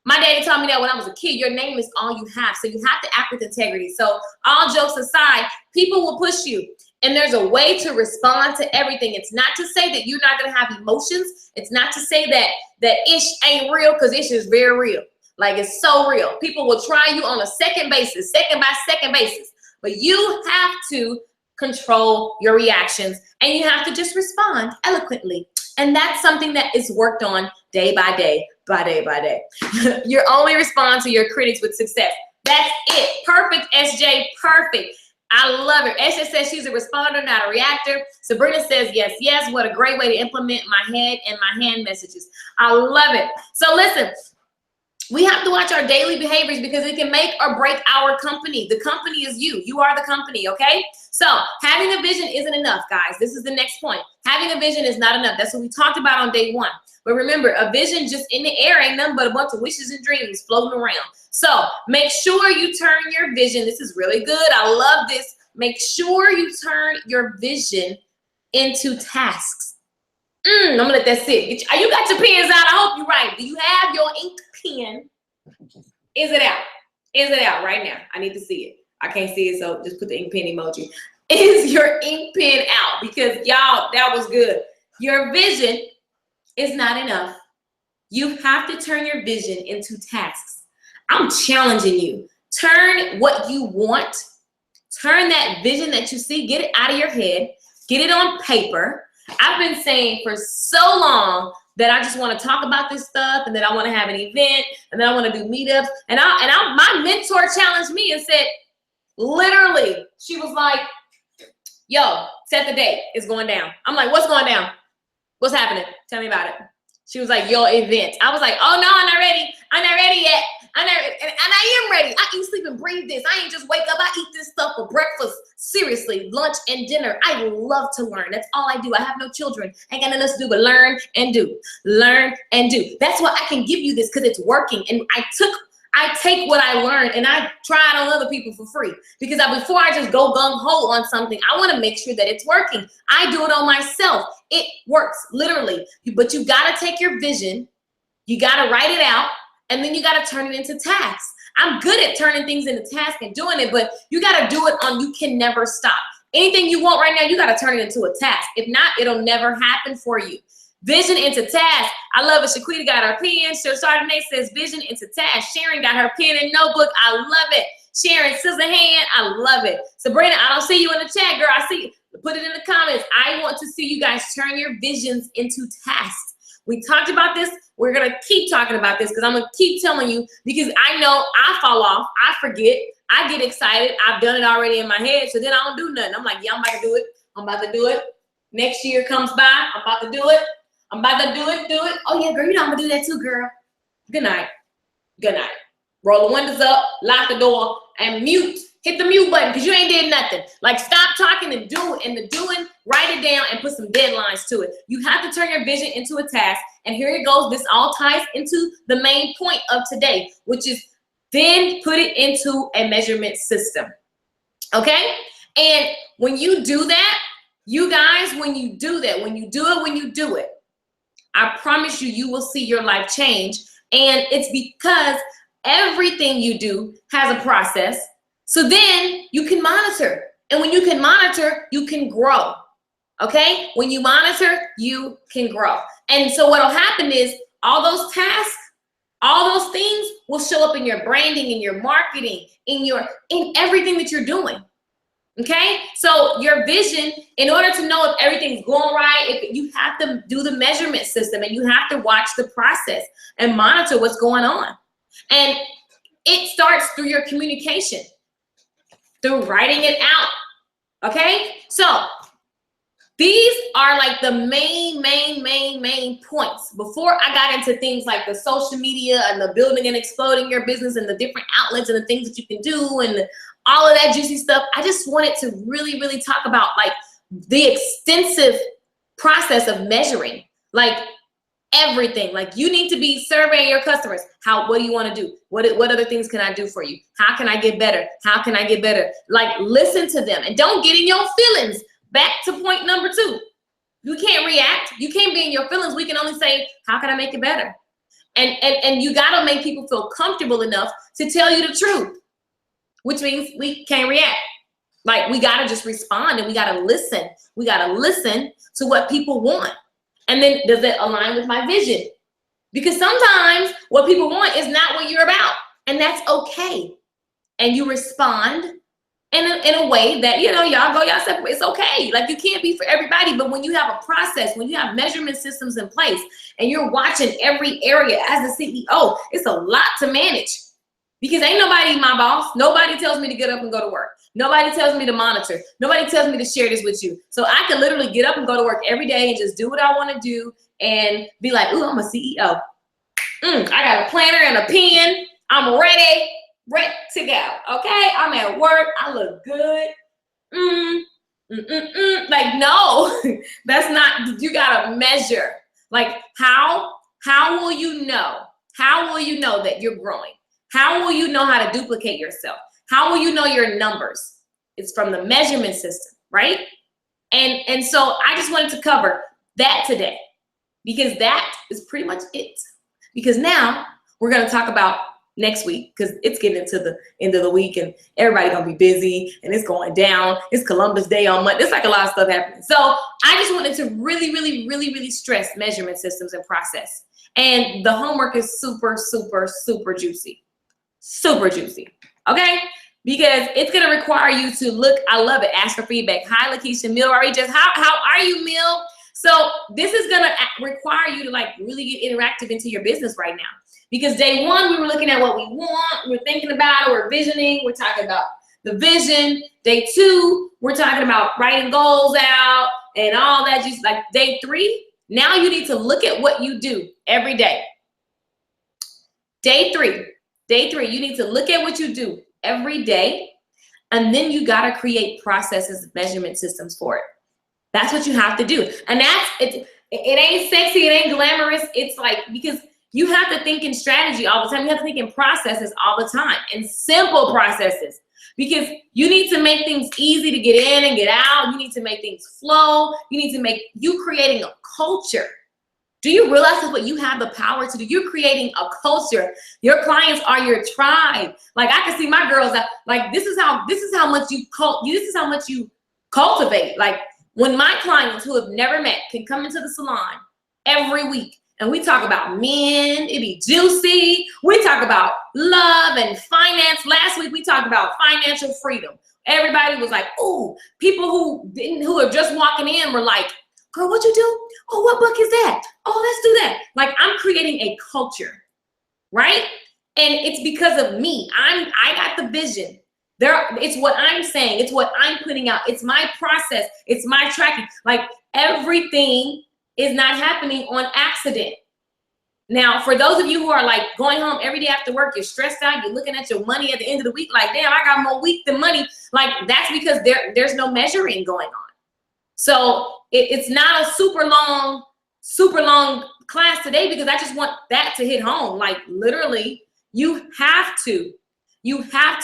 My daddy taught me that when I was a kid. Your name is all you have. So you have to act with integrity. So all jokes aside, people will push you. And there's a way to respond to everything. It's not to say that you're not going to have emotions. It's not to say that ish ain't real, because ish is very real. Like, it's so real. People will try you on a second by second basis. But you have to control your reactions, and you have to just respond eloquently. And that's something that is worked on day by day. Your only respond to your critics with success. That's it. Perfect, SJ. Perfect. I love it. Esha says she's a responder, not a reactor. Sabrina says, yes. What a great way to implement my head and my hand messages. I love it. So listen, We have to watch our daily behaviors because it can make or break our company. The company is you. You are the company, okay? So having a vision isn't enough, guys. This is the next point. Having a vision is not enough. That's what we talked about on day one. But remember, a vision just in the air ain't nothing but a bunch of wishes and dreams floating around. So make sure you turn your vision. This is really good. I love this. Make sure you turn your vision into tasks. I'm gonna let that sit. You got your pens out. I hope you're right. Do you have your ink pen? Is it out? Is it out right now? I need to see it. I can't see it, so just put the ink pen emoji. Is your ink pen out? Because y'all, that was good. Your vision is not enough. You have to turn your vision into tasks. I'm challenging you. Turn what you want. Turn that vision that you see, get it out of your head, get it on paper. I've been saying for so long that I just want to talk about this stuff, and that I want to have an event, and then I want to do meetups. And my mentor challenged me and said, literally, she was like, yo, set the date. It's going down. I'm like, what's going down? What's happening? Tell me about it. She was like, your event. I was like, oh no, I'm not ready. I'm not ready yet. And I am ready. I eat, sleep, and breathe this. I ain't just wake up. I eat this stuff for breakfast. Seriously, lunch and dinner. I love to learn. That's all I do. I have no children. I ain't got nothing else to do but learn and do. Learn and do. That's why I can give you this, because it's working. And I take what I learned and I try it on other people for free, because before I just go gung-ho on something, I want to make sure that it's working. I do it on myself. It works, literally. But you got to take your vision, you got to write it out, and then you got to turn it into tasks. I'm good at turning things into tasks and doing it, but you got to do it on you can never stop. Anything you want right now, you got to turn it into a task. If not, it'll never happen for you. Vision into task. I love it. Shaquita got her pen. Chardonnay says vision into task. Sharon got her pen and notebook. I love it. Sharon, scissor hand. I love it. Sabrina, I don't see you in the chat, girl. I see you. Put it in the comments. I want to see you guys turn your visions into tasks. We talked about this. We're going to keep talking about this, because I'm going to keep telling you, because I know I fall off. I forget. I get excited. I've done it already in my head, so then I don't do nothing. I'm like, yeah, I'm about to do it. I'm about to do it. Next year comes by. I'm about to do it. I'm about to do it. Oh, yeah, girl, you know I'm going to do that too, girl. Good night. Good night. Roll the windows up, lock the door, and mute. Hit the mute button, because you ain't did nothing. Like, stop talking and do it. And the doing, write it down and put some deadlines to it. You have to turn your vision into a task. And here it goes. This all ties into the main point of today, which is then put it into a measurement system. Okay? And when you do that, you guys, when you do it, I promise you, you will see your life change. And it's because everything you do has a process. So then you can monitor. And when you can monitor, you can grow. Okay? When you monitor, you can grow. And so what'll happen is all those tasks, all those things will show up in your branding, in your marketing, in everything that you're doing. Okay? So your vision, in order to know if everything's going right, you have to do the measurement system, and you have to watch the process and monitor what's going on. And it starts through your communication, through writing it out. Okay? So these are like the main points. Before I got into things like the social media and the building and exploding your business and the different outlets and the things that you can do and all of that juicy stuff, I just wanted to really talk about like the extensive process of measuring, like everything. Like, you need to be surveying your customers. What do you want to do? What other things can I do for you? How can I get better? How can I get better? Like, listen to them and don't get in your feelings. Back to point number 2. You can't react. You can't be in your feelings. We can only say, how can I make it better? And you got to make people feel comfortable enough to tell you the truth, which means we can't react. Like, we got to just respond, and we got to listen. We got to listen to what people want. And then, does it align with my vision? Because sometimes what people want is not what you're about, and that's okay. And you respond in a way that, y'all go y'all separate. It's okay. Like, you can't be for everybody, but when you have a process, when you have measurement systems in place, and you're watching every area as the CEO, it's a lot to manage, because ain't nobody my boss. Nobody tells me to get up and go to work. Nobody tells me to monitor. Nobody tells me to share this with you. So I can literally get up and go to work every day and just do what I want to do and be like, ooh, I'm a CEO. I got a planner and a pen. I'm ready to go. Okay, I'm at work. I look good. Like, no, that's not. You gotta measure. Like, how will you know? How will you know that you're growing? How will you know how to duplicate yourself? How will you know your numbers? It's from the measurement system, right? And so I just wanted to cover that today, because that is pretty much it. Because now we're going to talk about next week, because it's getting into the end of the week and everybody gonna be busy and it's going down. It's Columbus Day on Monday. It's like a lot of stuff happening. So I just wanted to really stress measurement systems and process. And the homework is super juicy. Super juicy. Okay? Because it's gonna require you to look. I love it. Ask for feedback. Hi, Lakeisha. Mill already just how are you, Mill? So this is gonna require you to like really get interactive into your business right now. Because day one, we were looking at what we want, we're thinking about it, we're visioning, we're talking about the vision. Day two, we're talking about writing goals out and all that. Just like day three, now you need to look at what you do every day. Day three, you need to look at what you do every day, and then you gotta create processes, measurement systems for it. That's what you have to do. And that's it. It ain't sexy, it ain't glamorous. It's like, because you have to think in strategy all the time. You have to think in processes all the time, and simple processes, because you need to make things easy to get in and get out. You need to make things flow. You need to make, you creating a culture. Do you realize that's what you have the power to do? You're creating a culture. Your clients are your tribe. Like, I can see my girls that, like, this is how much you cultivate. Like, when my clients who have never met can come into the salon every week, and we talk about men, it be juicy. We talk about love and finance. Last week, we talked about financial freedom. Everybody was like, oh, people who are just walking in were like, girl, what you do? Oh, what book is that? Oh, let's do that. Like, I'm creating a culture, right? And it's because of me. I got the vision. It's what I'm saying. It's what I'm putting out. It's my process. It's my tracking. Like, everything is not happening on accident. Now, for those of you who are like going home every day after work, you're stressed out, you're looking at your money at the end of the week, like, damn, I got more week than money. Like, that's because there's no measuring going on. So it's not a super long class today, because I just want that to hit home. Like, literally, you have to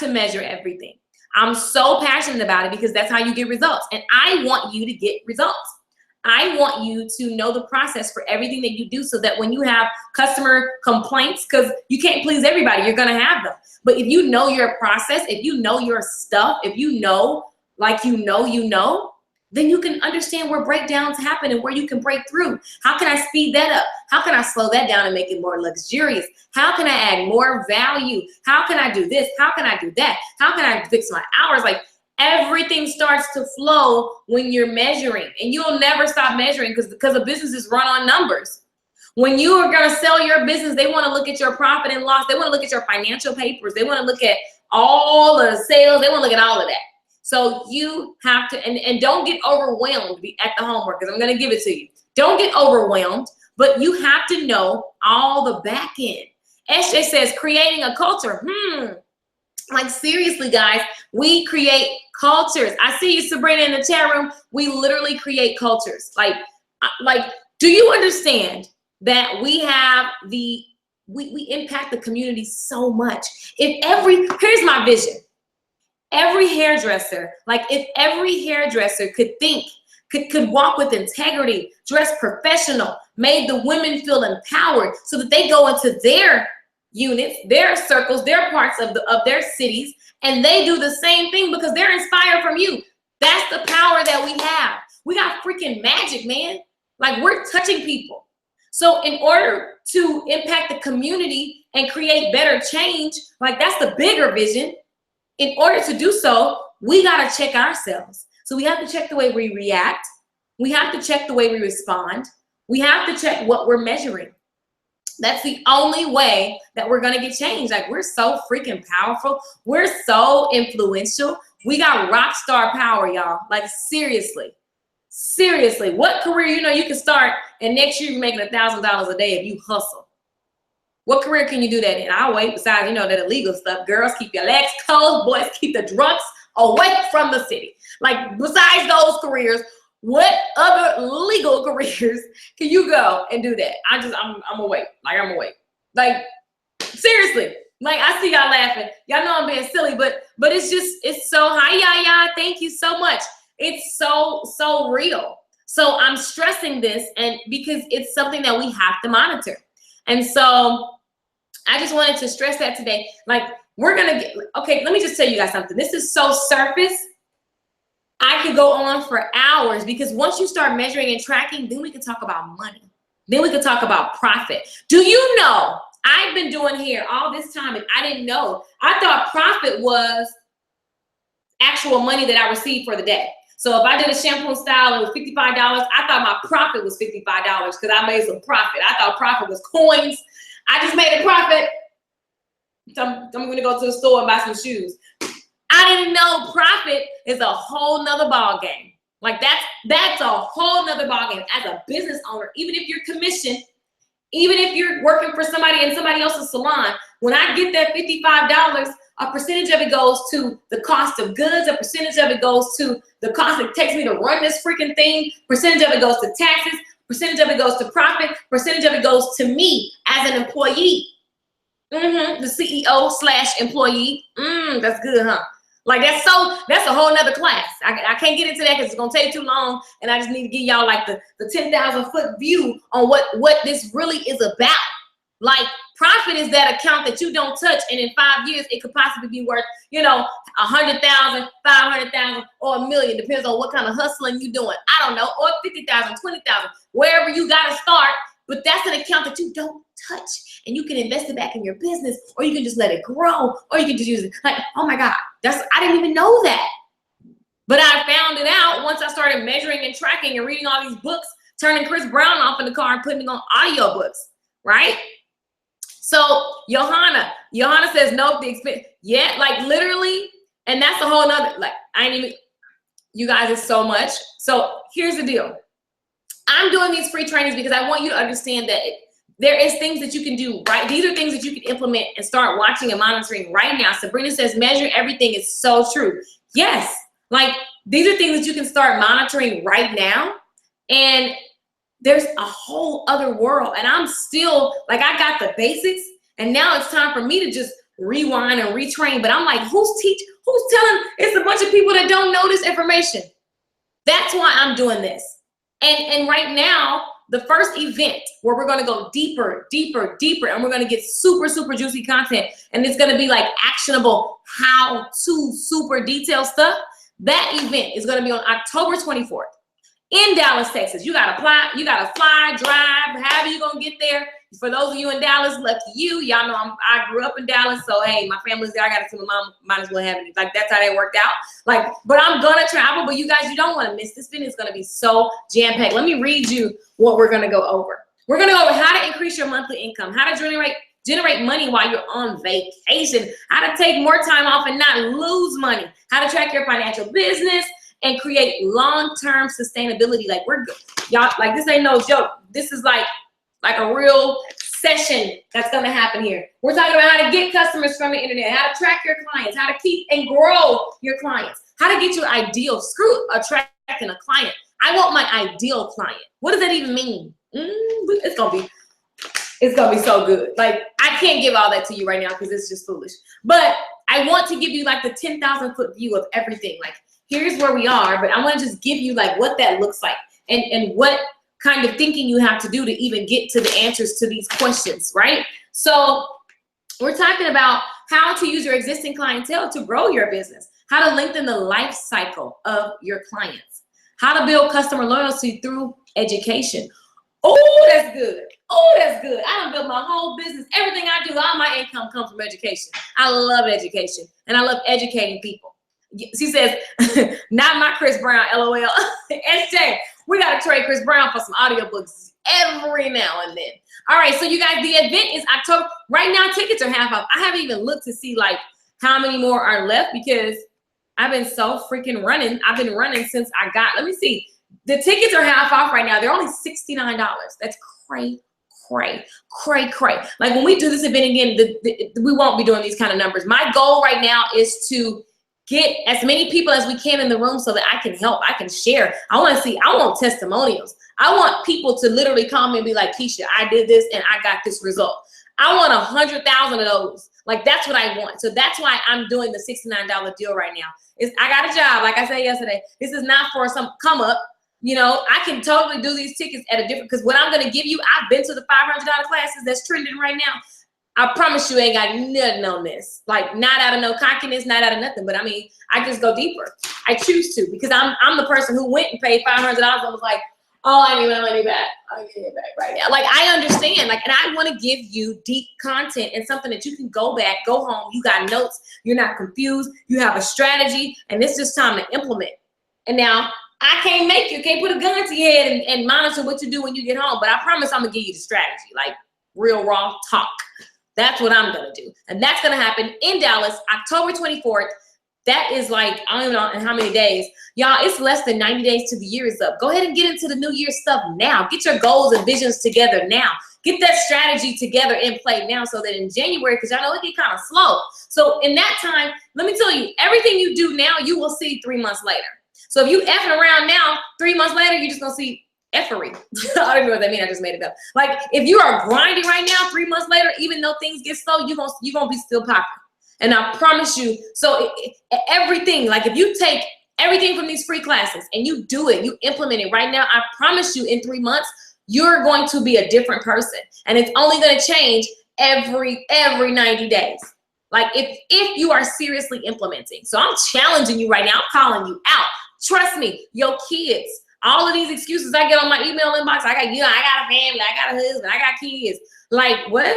measure everything. I'm so passionate about it, because that's how you get results. And I want you to get results. I want you to know the process for everything that you do, so that when you have customer complaints, because you can't please everybody, you're gonna have them. But if you know your process, if you know your stuff, if you know, like, you know, then you can understand where breakdowns happen and where you can break through. How can I speed that up? How can I slow that down and make it more luxurious? How can I add more value? How can I do this? How can I do that? How can I fix my hours? Like, everything starts to flow when you're measuring, and you'll never stop measuring, because a business is run on numbers. When you are going to sell your business, they want to look at your profit and loss. They want to look at your financial papers. They want to look at all the sales. They want to look at all of that. So you have to, and don't get overwhelmed at the homework, because I'm going to give it to you. Don't get overwhelmed, but you have to know all the back end. SJ says, creating a culture. Like, seriously, guys, we create cultures. I see you, Sabrina, in the chat room. We literally create cultures. Like, do you understand that we impact the community so much? Here's my vision. Every hairdresser, like, if every hairdresser could walk with integrity, dress professional, made the women feel empowered, so that they go into their units, their circles, their parts of their cities, and they do the same thing because they're inspired from you. That's the power that we have. We got freaking magic, man. Like, we're touching people. So in order to impact the community and create better change, like, that's the bigger vision. In order to do so, we got to check ourselves. So we have to check the way we react. We have to check the way we respond. We have to check what we're measuring. That's the only way that we're going to get change. Like, we're so freaking powerful. We're so influential. We got rock star power, y'all. Like, seriously. What career you can start, and next year you're making $1,000 a day if you hustle? What career can you do that in? I'll wait. Besides, you know, that illegal stuff. Girls, keep your legs closed. Boys, keep the drunks away from the city. Like, besides those careers, what other legal careers can you go and do that? I'm awake. Like, I'm awake. Like, seriously. Like, I see y'all laughing. Y'all know I'm being silly, but it's so, hi, Yaya. Thank you so much. It's so real. So I'm stressing this, and because it's something that we have to monitor. And so I just wanted to stress that today. Like, we're going to get, okay, let me just tell you guys something. This is so surface. I could go on for hours, because once you start measuring and tracking, then we can talk about money. Then we can talk about profit. Do you know, I've been doing hair all this time and I didn't know. I thought profit was actual money that I received for the day. So if I did a shampoo and style and it was $55, I thought my profit was $55 because I made some profit. I thought profit was coins. I just made a profit. So I'm going to go to the store and buy some shoes. I didn't know profit is a whole nother ball game. Like, that's a whole nother ball game. As a business owner, even if you're commissioned, even if you're working for somebody in somebody else's salon, when I get that $55, a percentage of it goes to the cost of goods, a percentage of it goes to the cost it takes me to run this freaking thing, percentage of it goes to taxes, percentage of it goes to profit, percentage of it goes to me as an employee. The CEO/employee. That's good, huh? Like, that's a whole nother class. I can't get into that because it's gonna take too long, and I just need to give y'all like the 10,000-foot view on what this really is about. Like, profit is that account that you don't touch, and in 5 years it could possibly be worth, you know, 100,000, 500,000, or $1 million. Depends on what kind of hustling you doing. I don't know, or 50,000, 20,000, wherever you gotta start. But that's an account that you don't touch, and you can invest it back in your business, or you can just let it grow, or you can just use it. Like, oh my God, I didn't even know that. But I found it out once I started measuring and tracking and reading all these books, turning Chris Brown off in the car and putting it on audiobooks, right? So Johanna says, nope, the expense. Yeah, like, literally, and that's a whole nother, like, I ain't even, you guys, it's so much. So here's the deal. I'm doing these free trainings because I want you to understand that there is things that you can do, right? These are things that you can implement and start watching and monitoring right now. Sabrina says, measure everything. Is so true. Yes, like, these are things that you can start monitoring right now. And there's a whole other world. And I'm still, like, I got the basics, and now it's time for me to just rewind and retrain. But I'm like, who's telling? It's a bunch of people that don't know this information. That's why I'm doing this. And right now, the first event where we're going to go deeper, deeper, deeper, and we're going to get super, super juicy content, and it's going to be like actionable, how-to, super detailed stuff. That event is going to be on October 24th in Dallas, Texas. You got to fly, drive, however you're going to get there. For those of you in Dallas, lucky you. Y'all know I grew up in Dallas, so hey, my family's there. I got to see my mom. Might as well have it. Like, that's how that worked out. Like, but I'm gonna travel. But you guys, you don't want to miss this video. It's gonna be so jam-packed. Let me read you what we're gonna go over. We're gonna go over how to increase your monthly income, how to generate money while you're on vacation, how to take more time off and not lose money, how to track your financial business and create long-term sustainability. Like, y'all, like, this ain't no joke. This is like a real session that's going to happen here. We're talking about how to get customers from the internet, how to track your clients, how to keep and grow your clients, how to get your ideal, screw attracting a client. I want my ideal client. What does that even mean? It's going to be so good. Like, I can't give all that to you right now because it's just foolish. But I want to give you like the 10,000-foot view of everything. Like, here's where we are, but I want to just give you like what that looks like and what kind of thinking you have to do to even get to the answers to these questions, right? So we're talking about how to use your existing clientele to grow your business, how to lengthen the life cycle of your clients, how to build customer loyalty through education. Oh, that's good. Oh, that's good. I done built my whole business. Everything I do, all my income comes from education. I love education, and I love educating people. She says, not my Chris Brown, LOL. SJ, we got to trade Chris Brown for some audiobooks every now and then. All right, so you guys, the event is October. Right now, tickets are half off. I haven't even looked to see like how many more are left because I've been so freaking running. I've been running since I got, let me see. The tickets are half off right now. They're only $69. That's cray. Like when we do this event again, we won't be doing these kind of numbers. My goal right now is to get as many people as we can in the room so that I can help, I can share. I want testimonials. I want people to literally come and be like, Keisha, I did this and I got this result. I want 100,000 of those. Like, that's what I want. So that's why I'm doing the $69 deal right now. I got a job, like I said yesterday. This is not for some come up. You know, I can totally do these tickets at a different, because what I'm going to give you, I've been to the $500 classes that's trending right now. I promise you ain't got nothing on this. Like, not out of no cockiness, not out of nothing. But I mean, I just go deeper. I choose to, because I'm the person who went and paid $500 and was like, oh, I need my money back. I need it back right now. Like, I understand. Like, and I want to give you deep content and something that you can go back, go home. You got notes. You're not confused. You have a strategy, and it's just time to implement. And now, I can't make you, can't put a gun to your head and monitor what you do when you get home. But I promise I'm going to give you the strategy, like real raw talk. That's what I'm going to do. And that's going to happen in Dallas, October 24th. That is like, I don't know in how many days. Y'all, it's less than 90 days to the year is up. Go ahead and get into the new year stuff now. Get your goals and visions together now. Get that strategy together in play now so that in January, because y'all know it get kind of slow. So in that time, let me tell you, everything you do now, you will see 3 months later. So if you effing around now, 3 months later, you're just going to see effery. I don't know what that means. I just made it up. Like, if you are grinding right now, 3 months later, even though things get slow, you're gonna be still popping. And I promise you, so everything, like if you take everything from these free classes and you do it, you implement it right now, I promise you in 3 months, you're going to be a different person. And it's only going to change every 90 days. Like if you are seriously implementing. So I'm challenging you right now. I'm calling you out. Trust me, your kids, all of these excuses I get on my email inbox, I got a family, I got a husband, I got kids. Like, what?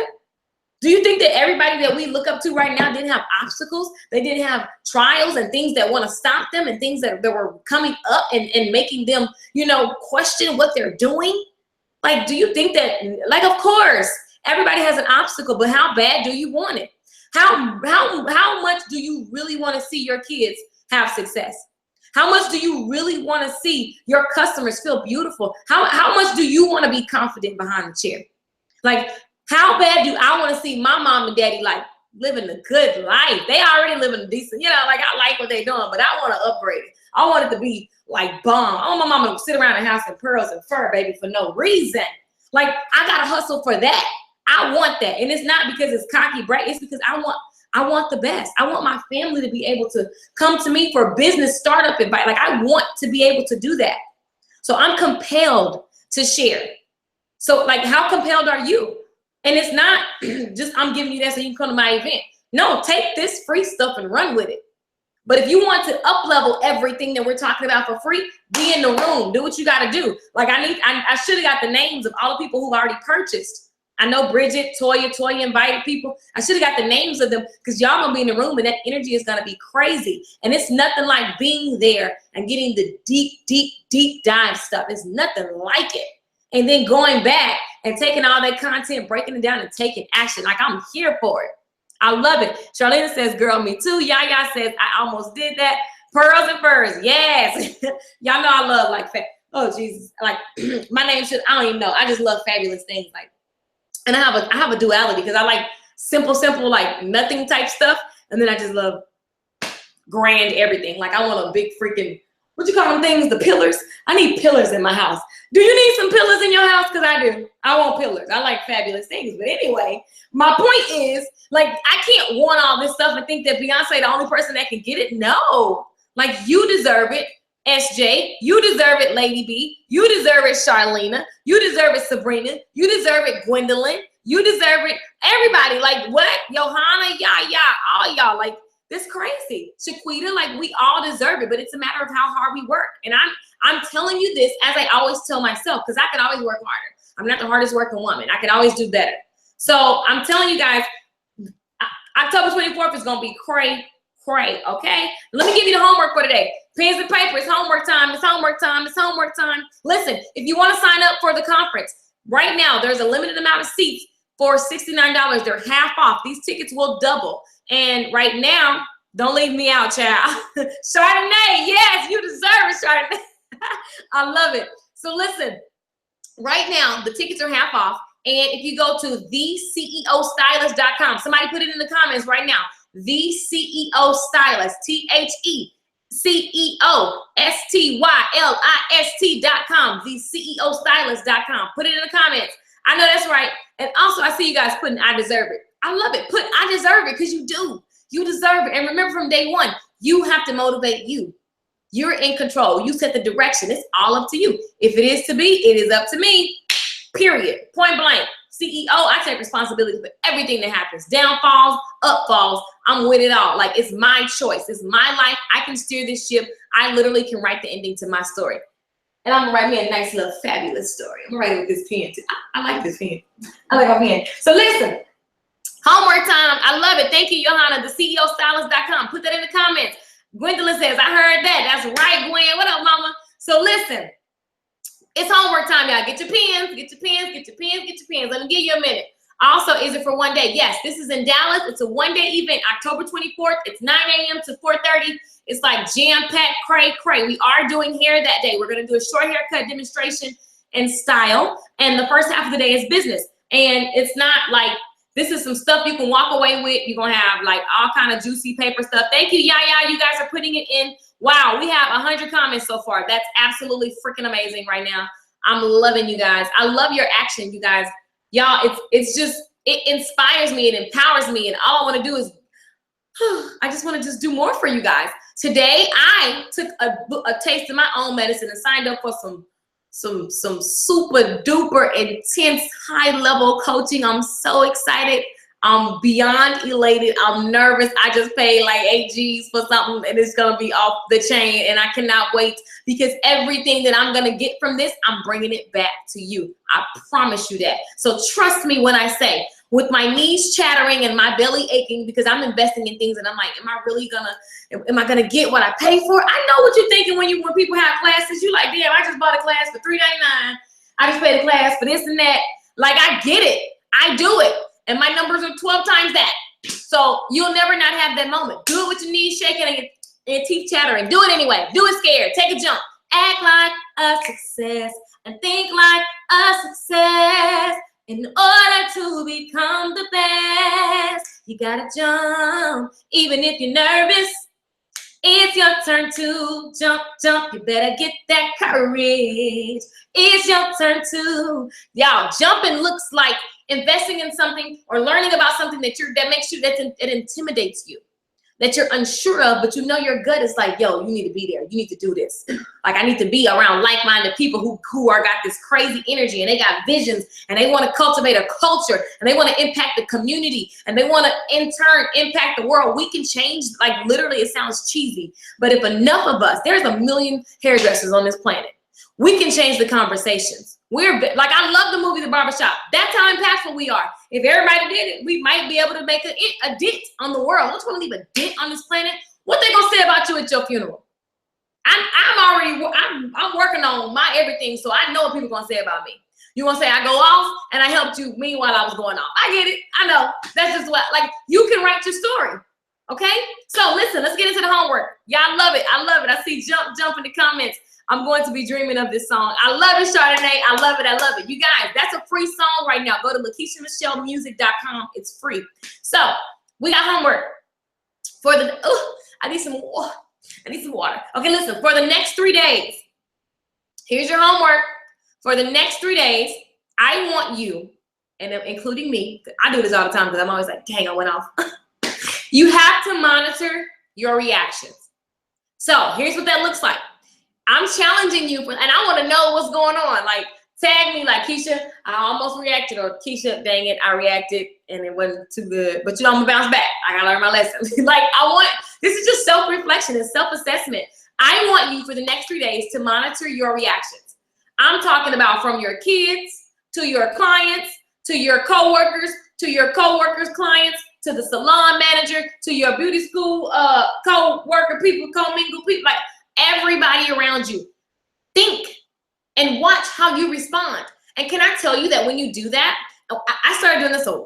Do you think that everybody that we look up to right now didn't have obstacles? They didn't have trials and things that want to stop them and things that were coming up and making them, you know, question what they're doing? Like, do you think that, like, of course, everybody has an obstacle, but how bad do you want it? How much do you really want to see your kids have success? How much do you really want to see your customers feel beautiful? How much do you want to be confident behind the chair? Like, how bad do I want to see my mom and daddy like living a good life? They already living a decent, you know, like I like what they're doing, but I want to upgrade it. I want it to be like bomb. I want my mama to sit around the house in pearls and fur, baby, for no reason. Like, I got to hustle for that. I want that. And it's not because it's cocky, bright. It's because I want the best. I want my family to be able to come to me for business startup advice. Like, I want to be able to do that. So I'm compelled to share. So like, how compelled are you? And it's not just I'm giving you that so you can come to my event. No, take this free stuff and run with it. But if you want to up level everything that we're talking about for free, be in the room. Do what you got to do. Like, I should have got the names of all the people who've already purchased. I know Bridget, Toya invited people. I should have got the names of them because y'all gonna be in the room and that energy is gonna be crazy. And it's nothing like being there and getting the deep dive stuff. It's nothing like it. And then going back and taking all that content, breaking it down and taking action. Like, I'm here for it. I love it. Charlene says, girl, me too. Yaya says, I almost did that. Pearls and furs. Yes. Y'all know I love like, oh Jesus. Like my name should, I don't even know. I just love fabulous things. Like, and I have a duality because I like simple, like nothing type stuff. And then I just love grand everything. Like, I want a big freaking, what you call them things? The pillars. I need pillars in my house. Do you need some pillars in your house? Because I do. I want pillars. I like fabulous things. But anyway, my point is, like, I can't want all this stuff and think that Beyonce the only person that can get it. No. Like, you deserve it, SJ. You deserve it, Lady B. You deserve it, Charlena. You deserve it, Sabrina. You deserve it, Gwendolyn. You deserve it, everybody. Like, what? Johanna, Yaya, all y'all. Like, this crazy. Shaquita, like, we all deserve it, but it's a matter of how hard we work. And I'm telling you this as I always tell myself, because I can always work harder. I'm not the hardest working woman. I can always do better. So I'm telling you guys, October 24th is going to be cray, okay? Let me give you the homework for today. Pens and paper, it's homework time, it's homework time, it's homework time. Listen, if you want to sign up for the conference, right now there's a limited amount of seats for $69. They're half off. These tickets will double. And right now, don't leave me out, child. Chardonnay, yes, you deserve it, Chardonnay. I love it. So listen, right now, the tickets are half off. And if you go to theceostylist.com, somebody put it in the comments right now. The CEO Stylist, TheCeoStylist.com, theceostylist.com. Put it in the comments. I know that's right. And also, I see you guys putting I deserve it. I love it. Put I deserve it, because you do. You deserve it. And remember, from day one, you have to motivate you. You're in control. You set the direction. It's all up to you. If it is to be, it is up to me. Period. Point blank. CEO, I take responsibility for everything that happens. Downfalls, upfalls, I'm with it all. Like, it's my choice. It's my life. I can steer this ship. I literally can write the ending to my story. And I'm gonna write me a nice little fabulous story. I'm gonna write it with this pen too. I like this pen. I like my pen. So listen, homework time. I love it. Thank you, Johanna, theceostylist.com. Put that in the comments. Gwendolyn says, I heard that. That's right, Gwen. What up, mama? So listen, it's homework time, y'all. Get your pens, get your pens, get your pens, get your pens. Let me give you a minute. Also, is it for one day? Yes, this is in Dallas. It's a one-day event, October 24th. It's 9 a.m. to 4:30. It's like jam-packed, cray. We are doing hair that day. We're going to do a short haircut demonstration and style. And the first half of the day is business. And it's not like, this is some stuff you can walk away with. You're going to have like all kind of juicy paper stuff. Thank you, Yaya. You guys are putting it in. Wow, we have 100 comments so far. That's absolutely freaking amazing right now. I'm loving you guys. I love your action, you guys. Y'all, it's just, it inspires me. It empowers me. And all I want to do is, I just want to just do more for you guys. Today, I took a taste of my own medicine and signed up for some super duper intense high level coaching. I'm so excited. I'm beyond elated. I'm nervous. I just paid like 8 G's for something, and it's gonna be off the chain, and I cannot wait, because everything that I'm gonna get from this, I'm bringing it back to you. I promise you that. So trust me when I say, with my knees chattering and my belly aching, because I'm investing in things and I'm like, am I gonna get what I pay for? I know what you're thinking when people have classes. You're like, damn, I just bought a class for $3.99. I just paid a class for this and that. Like, I get it. I do it. And my numbers are 12 times that. So you'll never not have that moment. Do it with your knees shaking and your teeth chattering. Do it anyway. Do it scared. Take a jump. Act like a success and think like a success. In order to become the best, you gotta jump. Even if you're nervous, it's your turn to jump. You better get that courage. It's your turn to. Y'all, jumping looks like investing in something or learning about something that it intimidates you, that you're unsure of, but you know your gut is like, yo, you need to be there. You need to do this. Like, I need to be around like-minded people who got this crazy energy, and they got visions, and they want to cultivate a culture, and they want to impact the community, and they want to in turn impact the world. We can change, like, literally, it sounds cheesy, but if enough of us, there's 1 million hairdressers on this planet, we can change the conversations. Like, I love the movie The Barbershop. That's how impactful we are. If everybody did it, we might be able to make a dent on the world. Don't you want to leave a dent on this planet? What they gonna say about you at your funeral? I'm working on my everything, so I know what people gonna say about me. You gonna say I go off and I helped you, meanwhile I was going off. I get it. I know. That's just what, like, you can write your story. Okay? So listen, let's get into the homework. Y'all love it. I love it. I see jump in the comments. I'm going to be dreaming of this song. I love it, Chardonnay. I love it. I love it. You guys, that's a free song right now. Go to LakeishaMichelleMusic.com. It's free. So we got homework for the, I need some water. Okay, listen, for the next 3 days, here's your homework. For the next 3 days, I want you, and including me, I do this all the time because I'm always like, dang, I went off. You have to monitor your reactions. So here's what that looks like. I'm challenging you, and I want to know what's going on. Like, tag me, like, Keisha, I almost reacted, or Keisha, dang it, I reacted and it wasn't too good. But I'm gonna bounce back. I gotta learn my lesson. Like, this is just self-reflection and self-assessment. I want you for the next 3 days to monitor your reactions. I'm talking about from your kids to your clients, to your coworkers, to your coworkers' clients, to the salon manager, to your beauty school co-worker people, co-mingle people, like, everybody around you. Think and watch how you respond. And can I tell you that when you do that, I started doing this a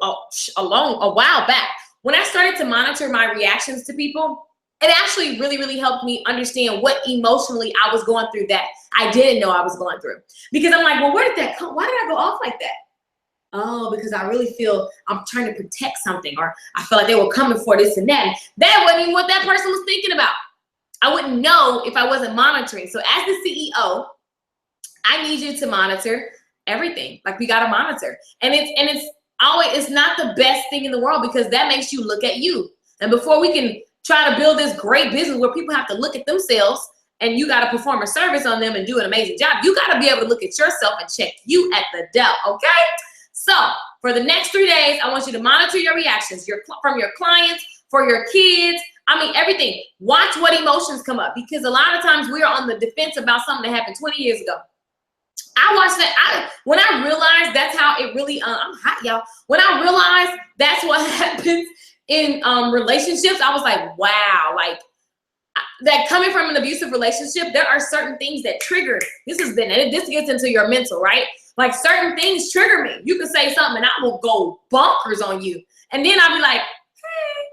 while back. When I started to monitor my reactions to people, it actually really, really helped me understand what emotionally I was going through that I didn't know I was going through. Because I'm like, well, where did that come? Why did I go off like that? Oh, because I really feel I'm trying to protect something, or I feel like they were coming for this and that. That wasn't even what that person was thinking about. I wouldn't know if I wasn't monitoring. So as the CEO, I need you to monitor everything. Like, we got to monitor. And it's always, it's not the best thing in the world, because that makes you look at you. And before we can try to build this great business where people have to look at themselves and you got to perform a service on them and do an amazing job, you got to be able to look at yourself and check you at the door, okay? So for the next 3 days, I want you to monitor your reactions from your clients, for your kids. I mean, everything. Watch what emotions come up, because a lot of times we are on the defense about something that happened 20 years ago. I watched that. When I realized that's how it really, I'm hot, y'all. When I realized that's what happens in relationships, I was like, wow, like that coming from an abusive relationship, there are certain things that trigger. This gets into your mental, right? Like, certain things trigger me. You can say something and I will go bonkers on you. And then I'll be like, hey,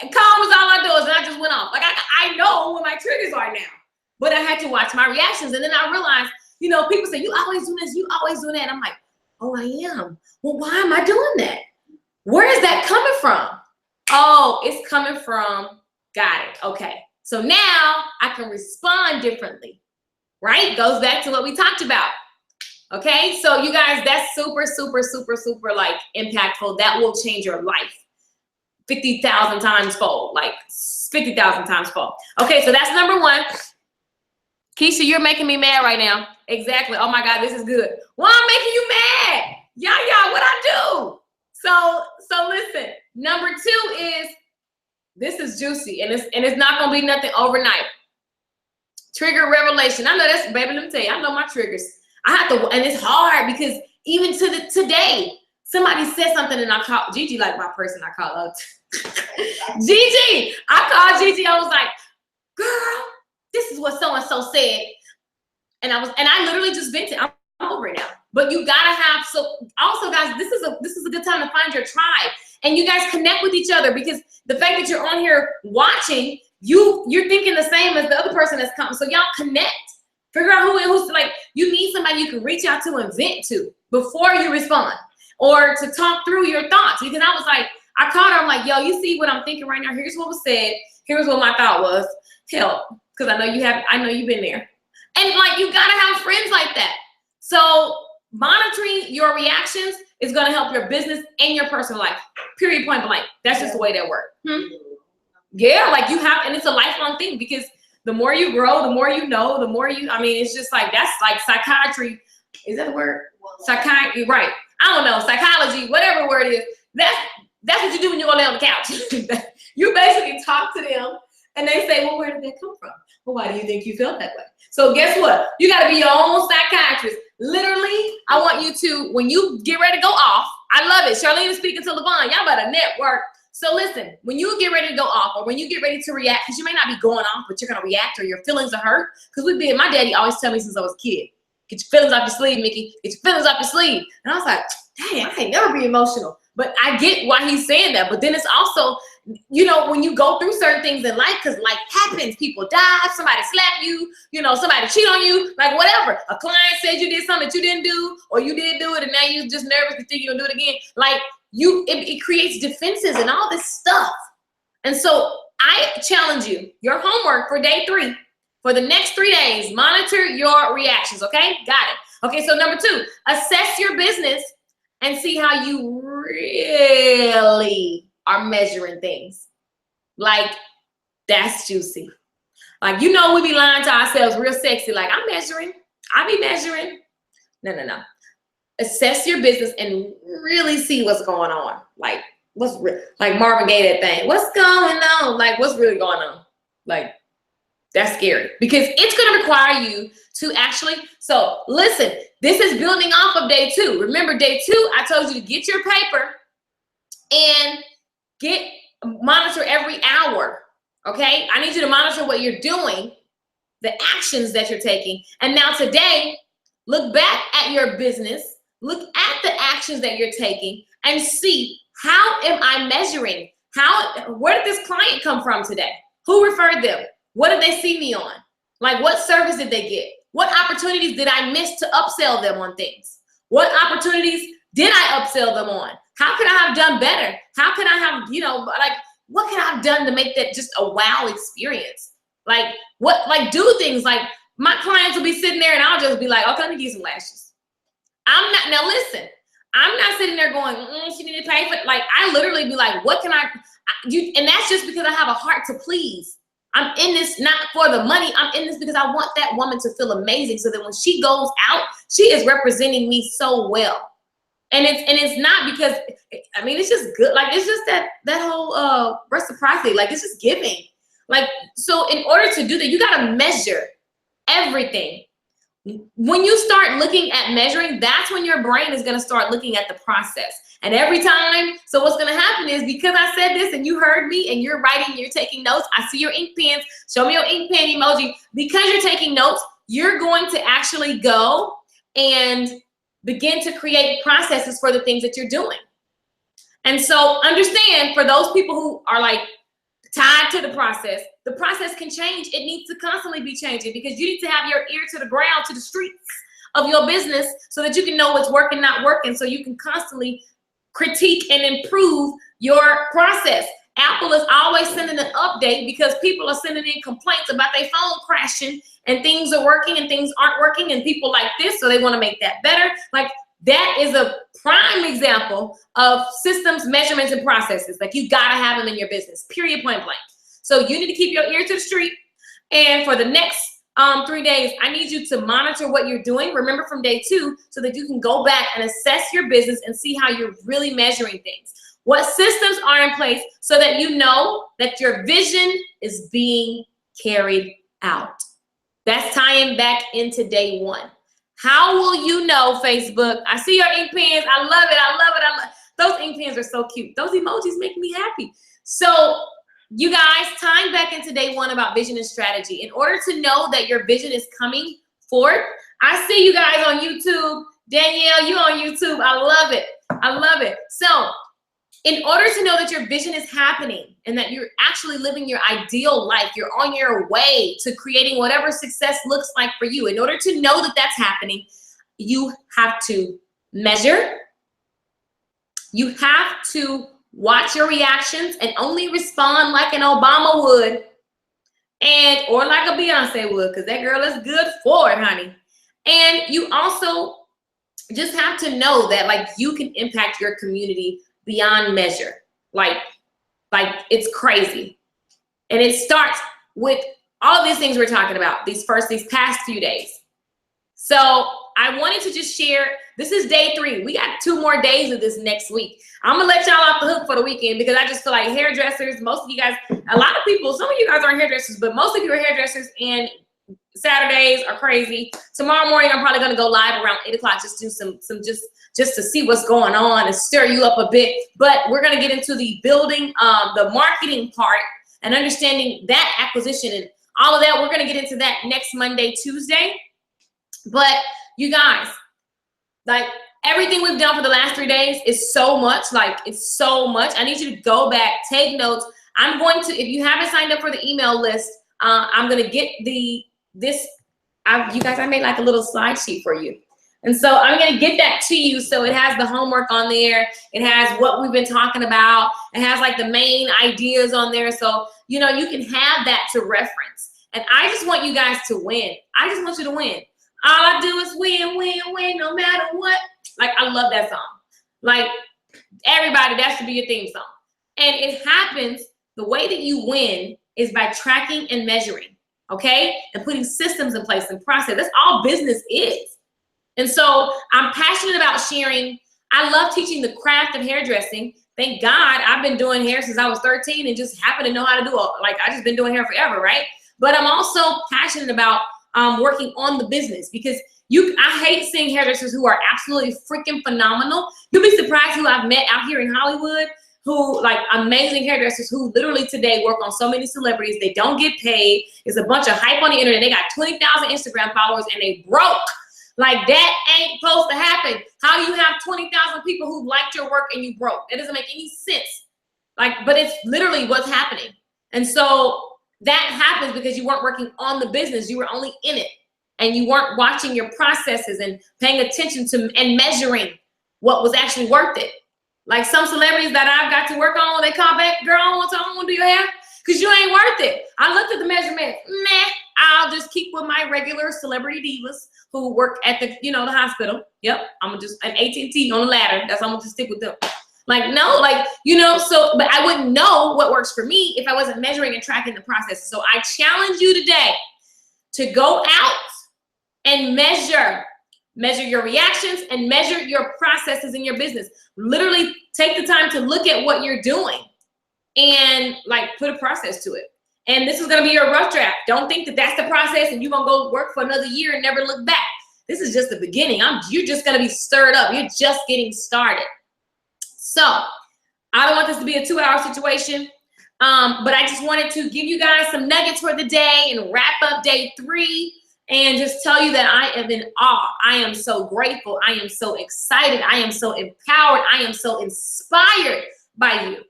and calm was all I do, and I just went off. Like, I know what my triggers are now, but I had to watch my reactions. And then I realized, you know, people say, you always do this, you always do that. And I'm like, oh, I am. Well, why am I doing that? Where is that coming from? Oh, it's coming from, got it. Okay. So now I can respond differently, right? Goes back to what we talked about. Okay. So you guys, that's super, super, super, super like impactful. That will change your life 50,000 times fold, like 50,000 times fold. Okay. So that's number one. Keisha, you're making me mad right now. Exactly. Oh my God, this is good. Why I'm making you mad? Yeah, what I do? So listen, number two is, this is juicy, and it's not gonna be nothing overnight. Trigger revelation. I know that's, baby, let me tell you, I know my triggers. I have to, and it's hard, because even today, somebody said something and I called Gigi, like my person I call out. Gigi, I called Gigi, I was like, girl, this is what so-and-so said. And I literally just vented. I'm over it now. But you gotta have, so also guys, this is a good time to find your tribe. And you guys connect with each other, because the fact that you're on here watching, you're thinking the same as the other person that's coming. So y'all connect. Figure out who's like, you need somebody you can reach out to and vent to before you respond, or to talk through your thoughts. Because I was like, I called her, I'm like, yo, you see what I'm thinking right now? Here's what was said. Here's what my thought was. Help. Because I know you've been there. And like, you gotta have friends like that. So monitoring your reactions is gonna help your business and your personal life. Period, point blank. That's just the way that works. Yeah, like you have, and it's a lifelong thing, because the more you grow, the more you know, the more you, I mean, it's just like, that's like psychiatry. Is that the word? Psychiatry, right. I don't know, psychology, whatever word it is. That's what you do when you go lay on the couch. You basically talk to them and they say, well, where did that come from? Well, why do you think you felt that way? So guess what? You got to be your own psychiatrist. Literally, I want you to, when you get ready to go off, I love it. Charlene is speaking to LaVon. Y'all better network. So listen, when you get ready to go off, or when you get ready to react, because you may not be going off, but you're going to react, or your feelings are hurt. Because my daddy always tell me since I was a kid, get your feelings off your sleeve, Mickey. Get your feelings off your sleeve. And I was like, dang, I can't never be emotional. But I get why he's saying that. But then it's also, you know, when you go through certain things in life, because life happens, people die, somebody slap you, you know, somebody cheat on you, like whatever. A client said you did something that you didn't do, or you did do it and now you're just nervous to think you're gonna do it again. Like it creates defenses and all this stuff. And so I challenge you, your homework for day 3, for the next 3 days, monitor your reactions, okay? Got it. Okay, so number 2, assess your business and see how you really are measuring things. Like, that's juicy. Like, you know, we be lying to ourselves real sexy. Like, I'm measuring. I be measuring. No. Assess your business and really see what's going on. Like, like Marvin Gaye, that thing. What's going on? Like, what's really going on? Like, that's scary, because it's going to require you to actually, so listen, this is building off of day 2. Remember day 2, I told you to get your paper and monitor every hour. Okay. I need you to monitor what you're doing, the actions that you're taking. And now today, look back at your business, look at the actions that you're taking, and see, how am I measuring? Where did this client come from today? Who referred them? What did they see me on? Like, what service did they get? What opportunities did I miss to upsell them on things? What opportunities did I upsell them on? How could I have done better? How could I have, like, what could I have done to make that just a wow experience? Like, do things like my clients will be sitting there and I'll just be like, okay, let me get some lashes. Now listen, I'm not sitting there going, she need to pay for it. Like, I literally be like, what can and that's just because I have a heart to please. I'm in this not for the money. I'm in this because I want that woman to feel amazing so that when she goes out, she is representing me so well. And it's not because, I mean, it's just good. Like, it's just that whole reciprocity. Like, it's just giving. Like, so in order to do that, you got to measure everything. When you start looking at measuring, that's when your brain is going to start looking at the process. And every time, so what's going to happen is, because I said this and you heard me and you're writing, you're taking notes, I see your ink pens, show me your ink pen emoji. Because you're taking notes, you're going to actually go and begin to create processes for the things that you're doing. And so understand, for those people who are like tied to the process can change. It needs to constantly be changing, because you need to have your ear to the ground, to the streets of your business, so that you can know what's working, not working, so you can constantly critique and improve your process. Apple is always sending an update because people are sending in complaints about their phone crashing and things are working and things aren't working and people like this, so they want to make that better. Like, that is a prime example of systems, measurements, and processes. Like, you gotta have them in your business, period, point blank. So you need to keep your ear to the street. And for the next 3 days, I need you to monitor what you're doing. Remember from day 2, so that you can go back and assess your business and see how you're really measuring things. What systems are in place so that you know that your vision is being carried out. That's tying back into day 1. How will you know, Facebook? I see your ink pens. I love it. I love it. Those ink pens are so cute. Those emojis make me happy. So you guys, tying back into day 1 about vision and strategy. In order to know that your vision is coming forth, I see you guys on YouTube. Danielle, you on YouTube. I love it. I love it. So in order to know that your vision is happening and that you're actually living your ideal life, you're on your way to creating whatever success looks like for you. In order to know that that's happening, you have to measure. You have to watch your reactions and only respond like an Obama would, or like a Beyonce would, because that girl is good for it, honey. And you also just have to know that, like, you can impact your community beyond measure. Like it's crazy. And it starts with all of these things we're talking about these past few days. So I wanted to just share, this is day 3. We got 2 more days of this next week. I'm gonna let y'all off the hook for the weekend, because I just feel like hairdressers, most of you guys, a lot of people, some of you guys aren't hairdressers, but most of you are hairdressers, and Saturdays are crazy. Tomorrow morning, I'm probably gonna go live around 8 o'clock, just do some just to see what's going on and stir you up a bit. But we're gonna get into the building, the marketing part, and understanding that acquisition and all of that. We're gonna get into that next Monday, Tuesday. But you guys, like, everything we've done for the last 3 days is so much. Like, it's so much. I need you to go back, take notes. I'm going to, if you haven't signed up for the email list, I'm gonna get you guys, I made like a little slide sheet for you. And so I'm gonna get that to you. So it has the homework on there. It has what we've been talking about. It has like the main ideas on there. So, you know, you can have that to reference. And I just want you guys to win. I just want you to win. All I do is win, win, win, no matter what. Like, I love that song. Like, everybody, that should be your theme song. And it happens, the way that you win is by tracking and measuring, okay? And putting systems in place and process. That's all business is. And so I'm passionate about sharing. I love teaching the craft of hairdressing. Thank God I've been doing hair since I was 13 and just happen to know how to do it. Like, I just been doing hair forever, right? But I'm also passionate about working on the business, because I hate seeing hairdressers who are absolutely freaking phenomenal. You'll be surprised who I've met out here in Hollywood, who, like, amazing hairdressers who literally today work on so many celebrities. They don't get paid. It's a bunch of hype on the internet. They got 20,000 Instagram followers and they broke. Like, that ain't supposed to happen. How do you have 20,000 people who liked your work and you broke? That doesn't make any sense. Like, but it's literally what's happening. And so that happens because you weren't working on the business. You were only in it. And you weren't watching your processes and paying attention to and measuring. what was actually worth it. Like some celebrities that I've got to work on, they call back, girl, I want to do your hair because you ain't worth it. I looked at the measurement, meh, I'll just keep with my regular celebrity divas who work at the, the hospital. Yep, I'm gonna just an AT&T on the ladder. That's I'm gonna just stick with them. Like, no, like, so, but I wouldn't know what works for me if I wasn't measuring and tracking the process. So I challenge you today to go out and measure your reactions and measure your processes in your business. Literally take the time to look at what you're doing and like put a process to it. And this is going to be your rough draft. Don't think that that's the process and you're going to go work for another year and never look back. This is just the beginning. You're just going to be stirred up. You're just getting started. So I don't want this to be a 2-hour situation. But I just wanted to give you guys some nuggets for the day and wrap up day 3 and just tell you that I am in awe. I am so grateful. I am so excited. I am so empowered. I am so inspired by you.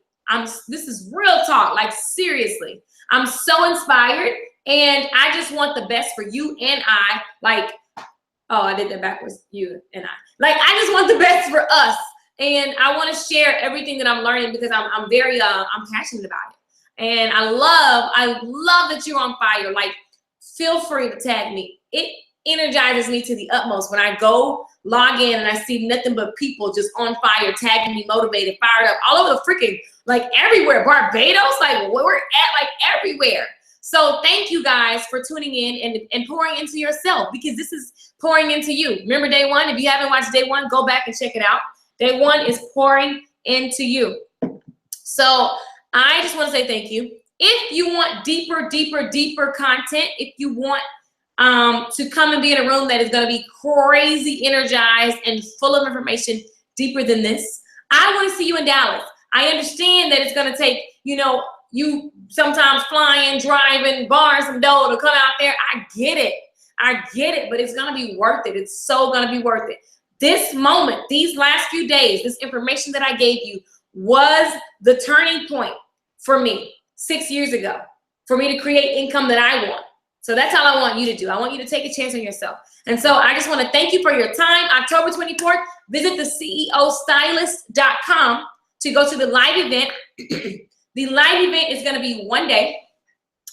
This is real talk, like seriously. I'm so inspired and I just want the best for you and I. Like, oh, I did that backwards. You and I. Like, I just want the best for us. And I want to share everything that I'm learning because I'm very, I'm passionate about it. And I love that you're on fire. Like, feel free to tag me. It energizes me to the utmost when I go log in and I see nothing but people just on fire, tagging me, motivated, fired up, all over the freaking, like everywhere. Barbados, like where we're at, like everywhere. So thank you guys for tuning in and pouring into yourself because this is pouring into you. Remember day 1? If you haven't watched day 1, go back and check it out. Day 1 is pouring into you. So I just want to say thank you. If you want deeper content, if you want to come and be in a room that is going to be crazy energized and full of information deeper than this, I want to see you in Dallas. I understand that it's going to take, you sometimes flying, driving, barring some dough to come out there. I get it, but it's going to be worth it. It's so going to be worth it. This moment, these last few days, this information that I gave you was the turning point for me 6 years ago, for me to create income that I want. So that's all I want you to do. I want you to take a chance on yourself. And so I just want to thank you for your time. October 24th, visit the CEOstylist.com to go to the live event. The live event is going to be 1 day.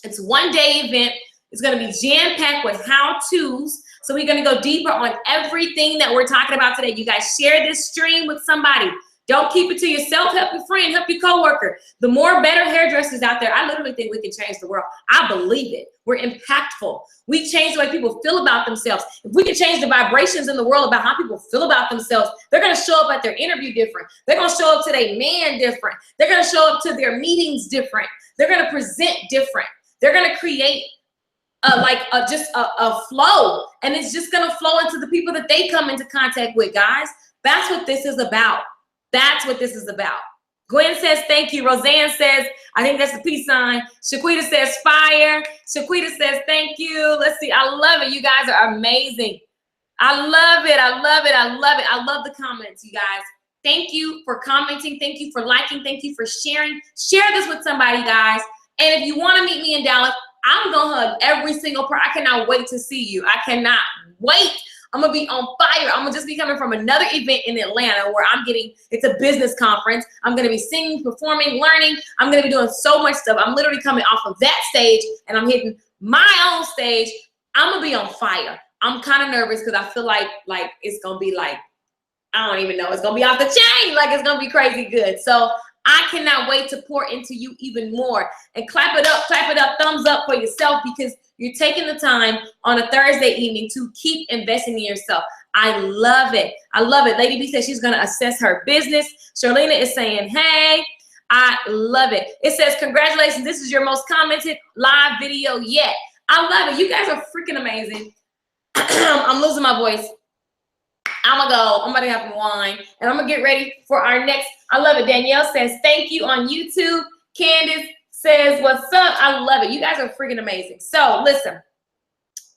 It's 1 day event. It's going to be jam-packed with how-tos. So we're going to go deeper on everything that we're talking about today. You guys share this stream with somebody. Don't keep it to yourself. Help your friend, help your coworker. The more better hairdressers out there, I literally think we can change the world. I believe it. We're impactful. We change the way people feel about themselves. If we can change the vibrations in the world about how people feel about themselves, they're going to show up at their interview different. They're going to show up to their man different. They're going to show up to their meetings different. They're going to present different. They're going to create just a flow, and it's just going to flow into the people that they come into contact with, guys. That's what this is about. That's what this is about. Gwen says, thank you. Roseanne says, I think that's the peace sign. Shaquita says, fire. Shaquita says, thank you. Let's see. I love it. You guys are amazing. I love it. I love it. I love it. I love the comments, you guys. Thank you for commenting. Thank you for liking. Thank you for sharing. Share this with somebody, guys. And if you want to meet me in Dallas, I'm going to hug every single person. I cannot wait to see you. I cannot wait. I'm going to be on fire. I'm going to just be coming from another event in Atlanta where it's a business conference. I'm going to be singing, performing, learning. I'm going to be doing so much stuff. I'm literally coming off of that stage and I'm hitting my own stage. I'm going to be on fire. I'm kind of nervous because I feel like it's going to be like, I don't even know. It's going to be off the chain. Like it's going to be crazy good. So I cannot wait to pour into you even more. And clap it up, thumbs up for yourself because you're taking the time on a Thursday evening to keep investing in yourself. I love it. I love it. Lady B says she's going to assess her business. Charlena is saying, hey, I love it. It says, congratulations. This is your most commented live video yet. I love it. You guys are freaking amazing. I'm losing my voice. I'm about to have some wine and I'm gonna get ready for our next. I love it. Danielle says, thank you on YouTube. Candace says, what's up? I love it. You guys are freaking amazing. So listen,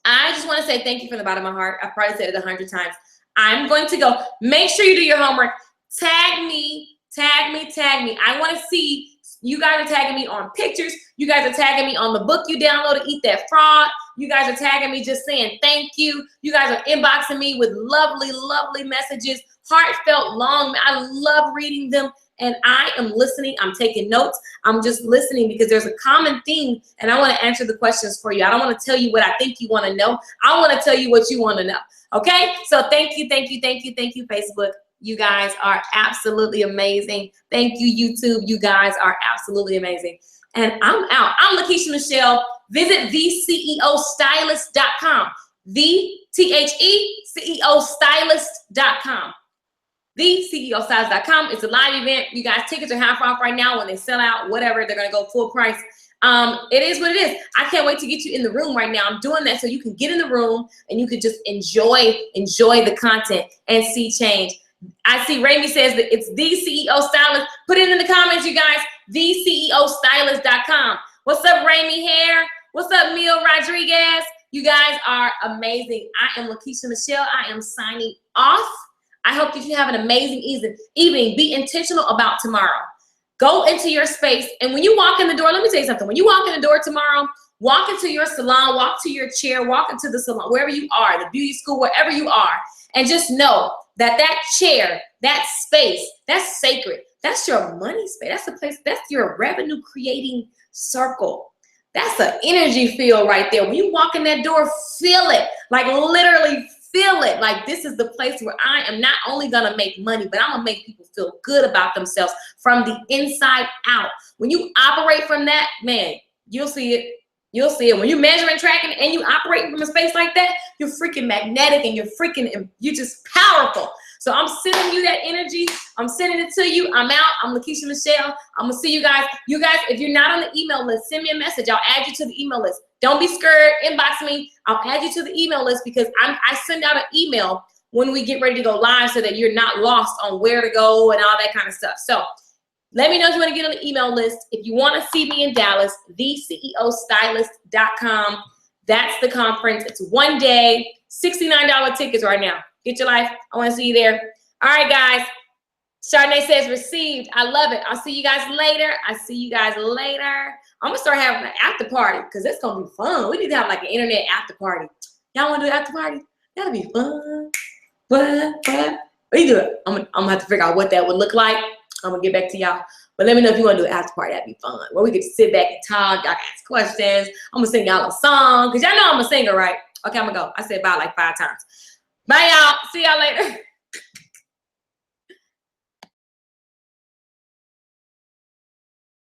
I just want to say thank you from the bottom of my heart. I've probably said it 100 times. I'm going to go. Make sure you do your homework. Tag me. I want to see you guys are tagging me on pictures. You guys are tagging me on the book you downloaded, Eat That Fraud. You guys are tagging me, just saying thank you. You guys are inboxing me with lovely, lovely messages, heartfelt, long. I love reading them. And I am listening. I'm taking notes. I'm just listening because there's a common theme, and I want to answer the questions for you. I don't want to tell you what I think you want to know. I want to tell you what you want to know. Okay? So thank you, thank you, thank you, thank you, Facebook. You guys are absolutely amazing. Thank you, YouTube. You guys are absolutely amazing. And I'm out. I'm Lakeisha Michelle. Visit theceostylist.com. TheCEOstylist.com. TheCEOstylist.com. It's a live event. You guys, tickets are half off right now. When they sell out, whatever, they're gonna go full price. It is what it is. I can't wait to get you in the room right now. I'm doing that so you can get in the room and you can just enjoy the content and see change. I see Raimi says that it's the CEO Stylist. Put it in the comments, you guys. TheCEOstylist.com. What's up, Raimi Hair? What's up, Mil Rodriguez? You guys are amazing. I am Lakeisha Michelle. I am signing off. I hope that you have an amazing evening. Be intentional about tomorrow. Go into your space, and when you walk in the door, let me tell you something. When you walk in the door tomorrow, walk into your salon, walk to your chair, walk into the salon, wherever you are, the beauty school, wherever you are, and just know that that chair, that space, that's sacred. That's your money space. That's the place, that's your revenue creating circle. That's an energy field right there. When you walk in that door, feel it, like literally feel it. Like this is the place where I am not only gonna make money, but I'm gonna make people feel good about themselves from the inside out. When you operate from that, man, you'll see it. You'll see it. When you're measuring, tracking, and you operating from a space like that, you're freaking magnetic and you're just powerful. So I'm sending you that energy. I'm sending it to you. I'm out. I'm Lakeisha Michelle. I'm gonna see you guys. You guys, if you're not on the email list, send me a message. I'll add you to the email list. Don't be scared. Inbox me. I'll add you to the email list because I send out an email when we get ready to go live so that you're not lost on where to go and all that kind of stuff. So let me know if you want to get on the email list. If you want to see me in Dallas, theceostylist.com. That's the conference. It's one day, $69 tickets right now. Get your life. I want to see you there. All right, guys. Chardonnay says received. I love it. I'll see you guys later. I'm going to start having an after party because it's going to be fun. We need to have like an internet after party. Y'all want to do an after party? That'll be fun. What do you do it? I'm going to have to figure out what that would look like. I'm going to get back to y'all. But let me know if you want to do an after party. That'd be fun. Where we could sit back and talk. Y'all can ask questions. I'm going to sing y'all a song because y'all know I'm a singer, right? Okay, I'm going to go. I said bye like 5 times. Bye, y'all. See y'all later.